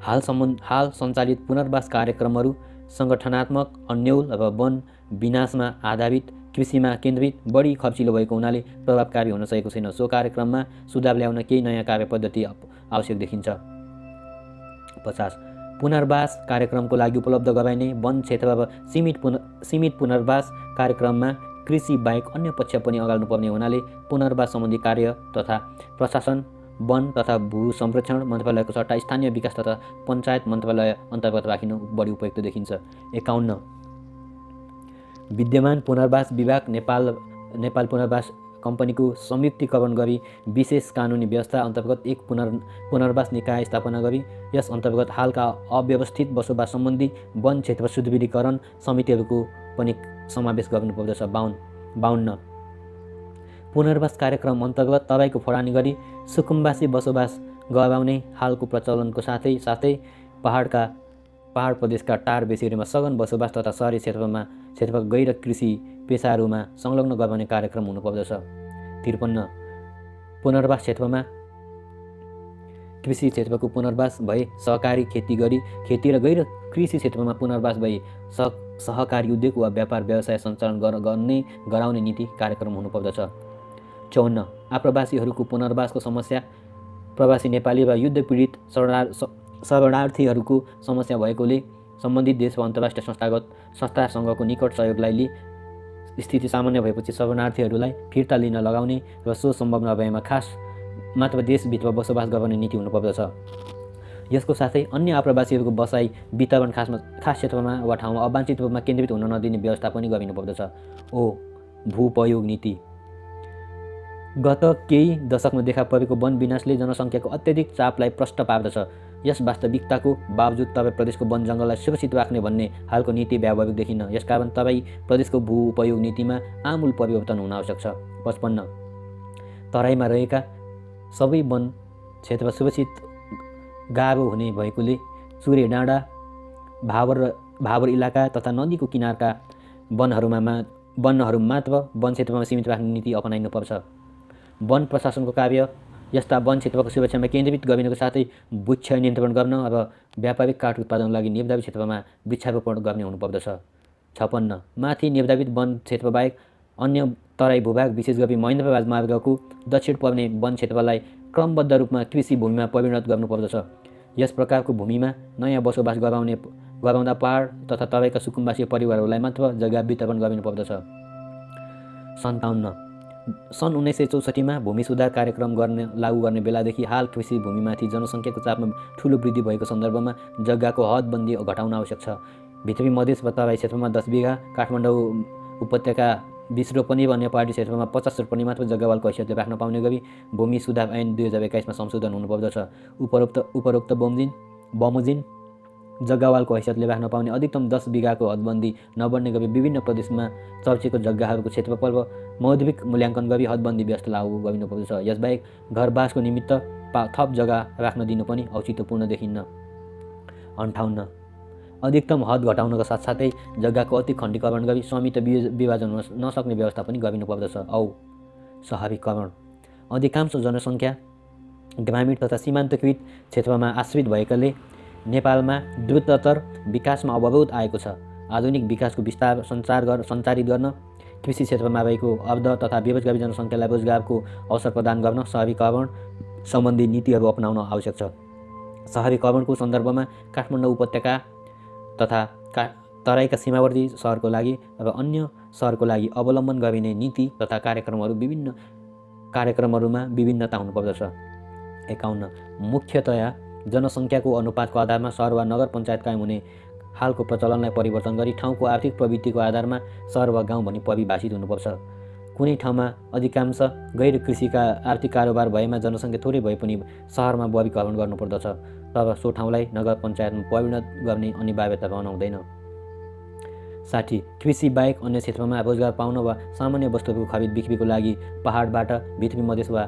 Speaker 1: हाल सञ्चालित पुनर्वास कार्यक्रमहरू सङ्गठनात्मक अन्यल र वन विनाशमा आधारित, कृषिमा केन्द्रित, बढी खर्चिलो भएको हुनाले प्रभावकारी हुन सकेको छैन। सो कार्यक्रममा सुधार ल्याउन केही नयाँ कार्यपद्धति आवश्यक देखिन्छ। 50 पुनर्वास कार्यक्रमको लागि उपलब्ध गराइने वन क्षेत्रमा सीमित पुनर्वास कार्यक्रममा कृषि बाहेक अन्य पक्ष पनि अगाल्नुपर्ने हुनाले पुनर्वास सम्बन्धी कार्य तथा प्रशासन वन तथा भू संरक्षण मन्त्रालयको सट्टा स्थानीय विकास तथा पञ्चायत मन्त्रालय अन्तर्गत राखिनु बढी उपयुक्त देखिन्छ। 51 विद्यमान पुनर्वास विभाग नेपाल पुनर्वास कम्पनीको संयुक्तीकरण गरी विशेष कानुनी व्यवस्था अन्तर्गत एक पुनर्वास निकाय स्थापना गरी यस अन्तर्गत हालका अव्यवस्थित बसोबास सम्बन्धी वन क्षेत्र सुदृढीकरण समितिहरूको पनि समावेश गर्नुपर्दछ। 52 पुनर्वास कार्यक्रम अन्तर्गत तराईको फडानी गरी सुकुम्बासी बसोबास गराउने हालको प्रचलनको साथै पहाड प्रदेशका टार बेसीहरूमा सघन बसोबास तथा सहरी क्षेत्रमा गैर कृषि पेसाहरूमा संलग्न गराउने कार्यक्रम हुनुपर्दछ। 53 पुनर्वास क्षेत्रमा कृषि क्षेत्रको पुनर्वास भए सहकारी खेती गरी खेती र गैर कृषि क्षेत्रमा पुनर्वास भए सहकारी उद्योग वा व्यापार व्यवसाय सञ्चालन गराउने नीति कार्यक्रम हुनुपर्दछ। 54 आप्रवासीहरूको पुनर्वासको समस्या प्रवासी नेपाली वा युद्ध पीडित शरणार्थीहरूको समस्या भएकोले सम्बन्धित देश वा अन्तर्राष्ट्रिय संस्थासँगको निकट सहयोगलाई लिई स्थिति सामान्य भएपछि शरणार्थीहरूलाई फिर्ता लिन लगाउने र सो सम्भव नभएमा खास मात्र देशभित्र बसोबास गर्ने नीति हुनुपर्दछ। यसको साथै अन्य आप्रवासीहरूको बसाइ वितरण खास क्षेत्रमा वा ठाउँमा अवाञ्छित रूपमा केन्द्रित हुन नदिने व्यवस्था पनि गरिनुपर्दछ। भूपयोग नीति। गत केही दशकमा देखा परेको वन विनाशले जनसङ्ख्याको अत्यधिक चापलाई प्रष्ट पार्दछ। यस वास्तविकताको बावजुद तराई प्रदेशको वन जङ्गललाई सुरक्षित राख्ने भन्ने हालको नीति व्यावहारिक देखिन्न। यसकारण तराई प्रदेशको भू उपयोग नीतिमा आमूल परिवर्तन हुन आवश्यक छ। 55 तराईमा रहेका सबै वन क्षेत्र सुरक्षित गाह्रो हुने भएकोले चुरे डाँडा भावर इलाका तथा नदीको किनारका वनहरूमा मात्र वन क्षेत्रमा सीमित राख्ने नीति अपनाइनुपर्छ। वन प्रशासनको कार्य यस्ता वन क्षेत्रको सुरक्षामा केन्द्रित गरिनुको साथै वृक्ष नियन्त्रण गर्न र व्यापारिक काठ उत्पादनको लागि निर्धारित क्षेत्रमा वृक्षारोपण गर्ने हुनुपर्दछ। 56 माथि निर्धारित वन क्षेत्रबाहेक अन्य तराई भूभाग विशेष गरी महेन्द्र राजमार्गको दक्षिण पर्ने वन क्षेत्रलाई क्रमबद्ध रूपमा कृषि भूमिमा परिणत गर्नुपर्दछ। यस प्रकारको भूमिमा नयाँ बसोबास गराउँदा पहाड तथा तराईका सुकुम्बासी परिवारहरूलाई मात्र जग्गा वितरण गरिनुपर्दछ। 57 सन् 1964 भूमि सुधार कार्यक्रम लागू गर्ने बेलादेखि हाल कृषि भूमिमाथि जनसङ्ख्याको चापमा ठुलो वृद्धि भएको सन्दर्भमा जग्गाको हदबन्दी घटाउन आवश्यक छ। भित्री मधेस वा तराई क्षेत्रमा 10 बिघा, काठमाडौँ उपत्यका 20 रोपनी र अन्य पहाडी क्षेत्रमा 50 रोपनी मात्र जग्गावालको हैसियतले राख्न पाउने गरी भूमि सुधार ऐन 2021 मा संशोधन हुनुपर्दछ। उपरोक्त बमोजिम जग्गावालको हैसियतले राख्न पाउने अधिकतम 10 बिघाको हदबन्दी नबढ्ने गरी विभिन्न प्रदेशमा चर्चेको जग्गाहरूको क्षेत्रफल र मौद्रिक मूल्याङ्कन गरी हदबन्दी व्यवस्था लागू गरिनुपर्दछ। यसबाहेक घरबासको निमित्त थप जग्गा राख्न दिनु पनि औचित्यपूर्ण देखिन्न। 58 अधिकतम हद घटाउनका साथसाथै जग्गाको अति खण्डीकरण गरी स्वामित्व विभाजन हुन नसक्ने व्यवस्था पनि गरिनुपर्दछ। सहरीकरण। अधिकांश जनसङ्ख्या ग्रामीण तथा सीमान्तकृत क्षेत्रमा आश्रित भएकाले नेपालमा द्रुततर विकासमा अवरोध आएको छ। आधुनिक विकासको विस्तार सञ्चारित गर्न कृषि क्षेत्रमा रहेको अर्ध तथा बेरोजगारी जनसङ्ख्यालाई रोजगारको अवसर प्रदान गर्न सहरीकरण सम्बन्धी नीतिहरू अपनाउन आवश्यक छ। सहरीकरणको सन्दर्भमा काठमाडौँ उपत्यका तथा तराईका सीमावर्ती सहरको लागि र अन्य सहरको लागि अवलम्बन गरिने नीति तथा कार्यक्रमहरूमा विभिन्नता हुनुपर्दछ। 51 मुख्यतया जनसङ्ख्याको अनुपातको आधारमा सहर वा नगर पञ्चायत कायम हुने हालको प्रचलनलाई परिवर्तन गरी ठाउँको आर्थिक प्रवृत्तिको आधारमा सहर वा गाउँ भनी परिभाषित हुनुपर्छ। कुनै ठाउँमा अधिकांश गैर कृषिका आर्थिक कारोबार भएमा जनसङ्ख्या थोरै भए पनि सहरमा वर्गीकरण गर्नुपर्दछ। तब सो ठाउँलाई नगर पञ्चायतमा परिणत गर्ने अनिवार्यता रहन हुँदैन। 60 कृषि बाहेक अन्य क्षेत्रमा रोजगार पाउन वा सामान्य वस्तुहरूको खरिद बिक्रीको लागि पहाडबाट भित्री मधेस वा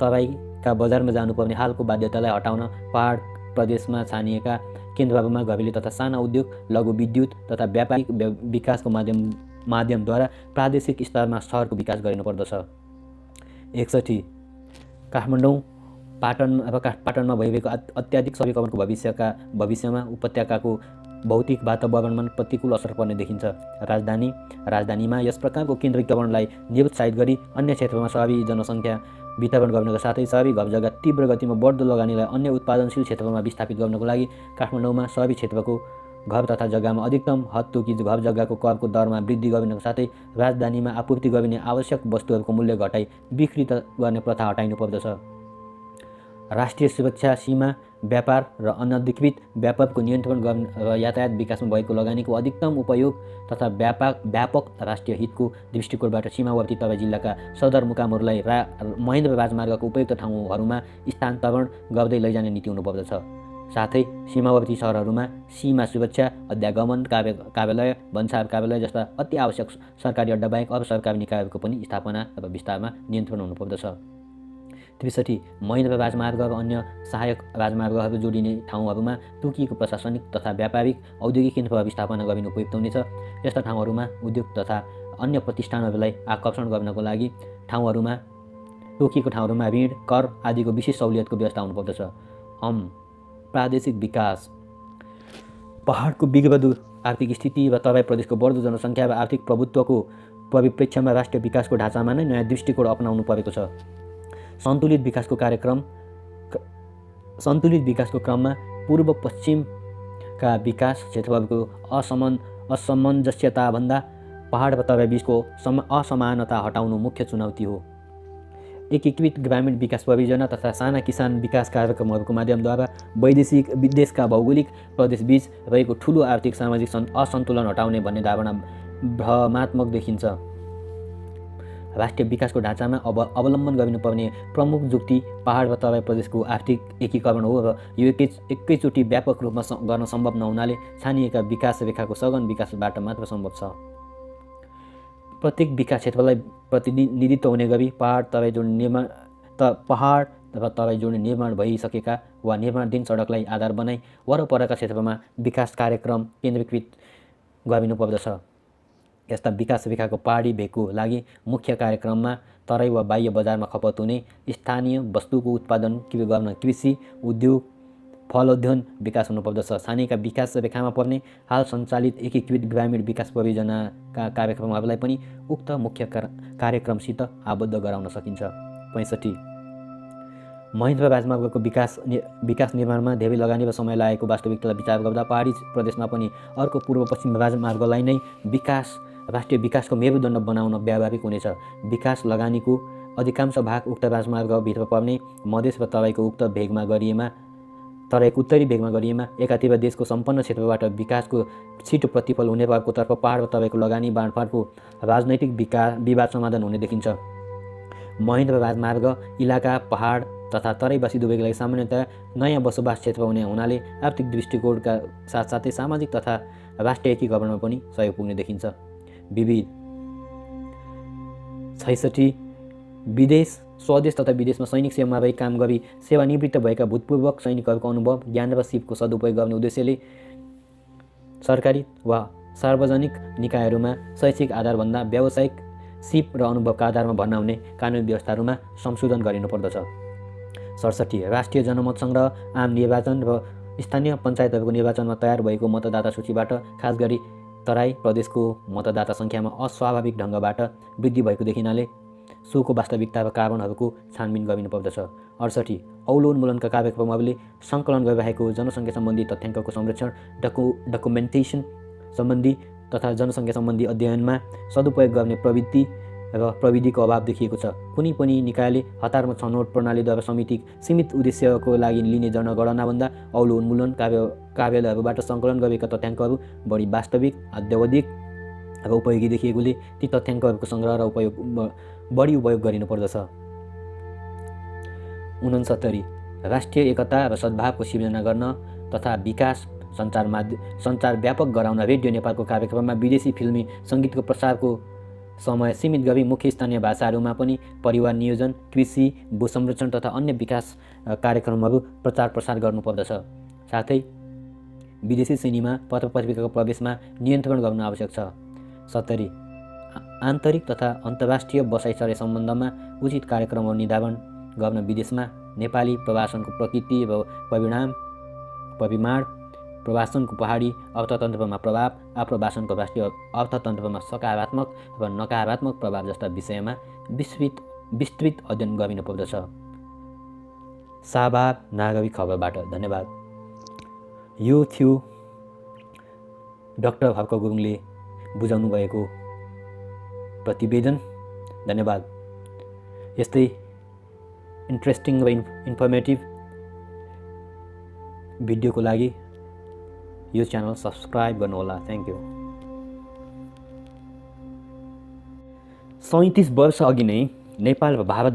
Speaker 1: तराईका बजारमा जानुपर्ने हालको बाध्यतालाई हटाउन पहाड प्रदेशमा छानिएका केन्द्रहरूमा घरेलु तथा साना उद्योग, लघु विद्युत तथा व्यापारिक विकासको माध्यमद्वारा प्रादेशिक स्तरमा सहरको विकास गरिनुपर्दछ। 61 काठमाडौँ पाटनमा भइरहेको अत्याधिक शहरीकरणको भविष्यमा उपत्यकाको भौतिक वातावरणमा प्रतिकूल असर पर्ने देखिन्छ। राजधानीमा यस प्रकारको केन्द्रीकरणलाई निरुत्साहित गरी अन्य क्षेत्रमा सहरी जनसङ्ख्या वितरण गर्नका साथै सहरी घरजग्गा तीव्र गतिमा बढ्दो लगानीलाई अन्य उत्पादनशील क्षेत्रमा विस्थापित गर्नको लागि काठमाडौँमा सहरी क्षेत्रको घर तथा जग्गामा अधिकतम हद तोकी घर जग्गाको करको दरमा वृद्धि गर्नका साथै राजधानीमा आपूर्ति गरिने आवश्यक वस्तुहरूको मूल्य घटाई बिक्री गर्ने प्रथा हटाइनु पर्दछ। राष्ट्रिय सुरक्षा, सीमा व्यापार र अनधिकृत व्यापारको नियन्त्रण र यातायात विकासमा भएको लगानीको अधिकतम उपयोग तथा व्यापक राष्ट्रिय हितको दृष्टिकोणबाट सीमावर्ती तराई जिल्लाका सदरमुकामहरूलाई महेन्द्र राजमार्गको उपयुक्त ठाउँहरूमा स्थानान्तरण गर्दै लैजाने नीति हुनुपर्दछ। साथै सीमावर्ती सहरहरूमा सीमा सुरक्षा, अध्यागमन कार्यालय, भन्सार कार्यालय जस्ता अति आवश्यक सरकारी अड्डा बाहेक अरू सरकारी निकायहरूको पनि स्थापना र विस्तारमा नियन्त्रण हुनुपर्दछ। 63 महेन्द्र राजमार्ग र अन्य सहायक राजमार्गहरू जोडिने ठाउँहरूमा तोकिएको प्रशासनिक तथा व्यापारिक औद्योगिक केन्द्रहरू स्थापना गरिनु उपयुक्त हुनेछ। यस्ता ठाउँहरूमा उद्योग तथा अन्य प्रतिष्ठानहरूलाई आकर्षण गर्नको लागि तोकिएको ठाउँहरूमा ऋण, कर आदिको विशेष सहुलियतको व्यवस्था हुनुपर्दछ। प्रादेशिक विकास पहाडको बिग्रदो आर्थिक स्थिति र तराई प्रदेशको बढ्दो जनसङ्ख्या र आर्थिक प्रभुत्वको परिप्रेक्ष्यमा राष्ट्रिय विकासको ढाँचामा नै नयाँ दृष्टिकोण अपनाउनु परेको छ। सन्तुलित विकासको क्रममा पूर्व पश्चिमका विकास क्षेत्रहरूको असमञ्जस्यताभन्दा पहाड र तराई बीचको असमानता हटाउनु मुख्य चुनौती हो। एकीकृत ग्रामीण विकास परियोजना तथा साना किसान विकास कार्यक्रमहरूको माध्यमद्वारा विदेशका भौगोलिक प्रदेशबीच रहेको ठुलो आर्थिक सामाजिक असन्तुलन हटाउने भन्ने धारणा भ्रमात्मक देखिन्छ। राष्ट्रिय विकासको ढाँचामा अवलम्बन गरिनुपर्ने प्रमुख जुक्ति पहाड र तराई प्रदेशको आर्थिक एकीकरण हो र यो एकैचोटि व्यापक रूपमा गर्न सम्भव नहुनाले छानिएका विकास रेखाको सघन विकासबाट मात्र सम्भव छ। प्रत्येक विकास क्षेत्रलाई प्रतिनिधित्व हुने गरी पहाड र तराई जोड्ने निर्माण भइसकेका वा निर्माणाधीन सडकलाई आधार बनाई वरपरका क्षेत्रमा विकास कार्यक्रम केन्द्रीकृत गरिनुपर्दछ। यस्ता विकास रेखाको पहाडी भेगको लागि मुख्य कार्यक्रममा तराई वा बाह्य बजारमा खपत हुने स्थानीय वस्तुको उत्पादन गर्न कृषि, उद्योग, फलोद्यान विकास हुनुपर्दछ। छानिएका विकास रेखामा पर्ने हाल सञ्चालित एकीकृत ग्रामीण विकास परियोजनाका कार्यक्रमहरूलाई पनि उक्त मुख्य कार्यक्रमसित आबद्ध गराउन सकिन्छ। 65 महेन्द्र राजमार्गको विकास निर्माणमा धेरै लगानी र समय लागेको वास्तविकतालाई विचार गर्दा पहाडी प्रदेशमा पनि अर्को पूर्व पश्चिम राजमार्गलाई नै राष्ट्रिय विकासको मेरुदण्ड बनाउन व्यावहारिक हुनेछ। विकास लगानीको अधिकांश भाग उक्त राजमार्गभित्र पर्ने मधेस र तराईको उत्तरी भेगमा गरिएमा एकातिर देशको सम्पन्न क्षेत्रबाट विकासको छिटो प्रतिफल हुने र अर्कोतर्फ पहाड र तराईको लगानी बाँडफाँडको राजनैतिक विवाद समाधान हुने देखिन्छ। महेन्द्र राजमार्ग इलाका पहाड तथा तराईवासी दुवैका लागि सामान्यतया नयाँ बसोबास क्षेत्र हुनाले आर्थिक दृष्टिकोणका साथसाथै सामाजिक तथा राष्ट्रिय एकीकरणमा पनि सहयोग पुग्ने देखिन्छ। विविध 66 स्वदेश तथा विदेशमा सैनिक सेवामा रही काम गरी सेवानिवृत्त भएका भूतपूर्व सैनिकहरूको अनुभव, ज्ञान र सिपको सदुपयोग गर्ने उद्देश्यले सरकारी वा सार्वजनिक निकायहरूमा शैक्षिक आधारभन्दा व्यावसायिक सिप र अनुभवका आधारमा भर्ना हुने कानुनी व्यवस्थाहरूमा संशोधन गरिनुपर्दछ। 67 राष्ट्रिय जनमत सङ्ग्रह, आम निर्वाचन र स्थानीय पञ्चायतहरूको निर्वाचनमा तयार भएको मतदाता सूचीबाट खास गरी तराई प्रदेशको मतदाता सङ्ख्यामा अस्वाभाविक ढङ्गबाट वृद्धि भएको देखिनाले सोको वास्तविकता र कारणहरूको छानबिन गरिनुपर्दछ। 68 औलो उन्मूलनका कार्यक्रमहरूले सङ्कलन गरिरहेको जनसङ्ख्या सम्बन्धी तथ्याङ्कको संरक्षण, डकुमेन्टेसन सम्बन्धी तथा जनसङ्ख्या सम्बन्धी अध्ययनमा सदुपयोग गर्ने प्रवृत्ति र प्रविधिको अभाव देखिएको छ। कुनै पनि निकायले हतारमा छनौट प्रणालीद्वारा सीमित उद्देश्यको लागि लिने जनगणनाभन्दा औलो उन्मूलन कार्यालयहरूबाट सङ्कलन गरेका तथ्याङ्कहरू बढी वास्तविक, अद्यावधिक र उपयोगी देखिएकोले ती तथ्याङ्कहरूको सङ्ग्रह र बढी उपयोग गरिनुपर्दछ। 69 राष्ट्रिय एकता र सद्भावको सिर्जना गर्न तथा विकास सञ्चार व्यापक गराउन रेडियो नेपालको कार्यक्रममा विदेशी फिल्मी सङ्गीतको प्रसारको समय सीमित गरी मुख्य स्थानीय भाषाहरूमा पनि परिवार नियोजन, कृषि, भू संरक्षण तथा अन्य विकास कार्यक्रमहरू प्रचार प्रसार गर्नुपर्दछ। साथै विदेशी सिनेमा पत्र पत्रिकाको प्रवेशमा नियन्त्रण गर्न आवश्यक छ। 70 आन्तरिक तथा अन्तर्राष्ट्रिय बसाइसरे सम्बन्धमा उचित कार्यक्रमहरू निर्धारण गर्न विदेशमा नेपाली प्रवासनको प्रकृति र परिमाण, प्रवासनको पहाडी अर्थतन्त्रमा प्रभाव, आप्रवासनको राष्ट्रिय अर्थतन्त्रमा सकारात्मक र नकारात्मक प्रभाव जस्ता विषयमा विस्तृत अध्ययन गरिनुपर्दछ। शाहबाग नागरिक खबरबाट धन्यवाद। यो थियो डाक्टर हर्क गुरुङले बुझाउनु भएको प्रतिवेदन। धन्यवाद। यस्तै इन्ट्रेस्टिङ र इन्फर्मेटिभ भिडियोको लागि यो च्यानल सब्सक्राइब गर्नुहोला। Thank you. 37 वर्ष अघि नै नेपाल र भारत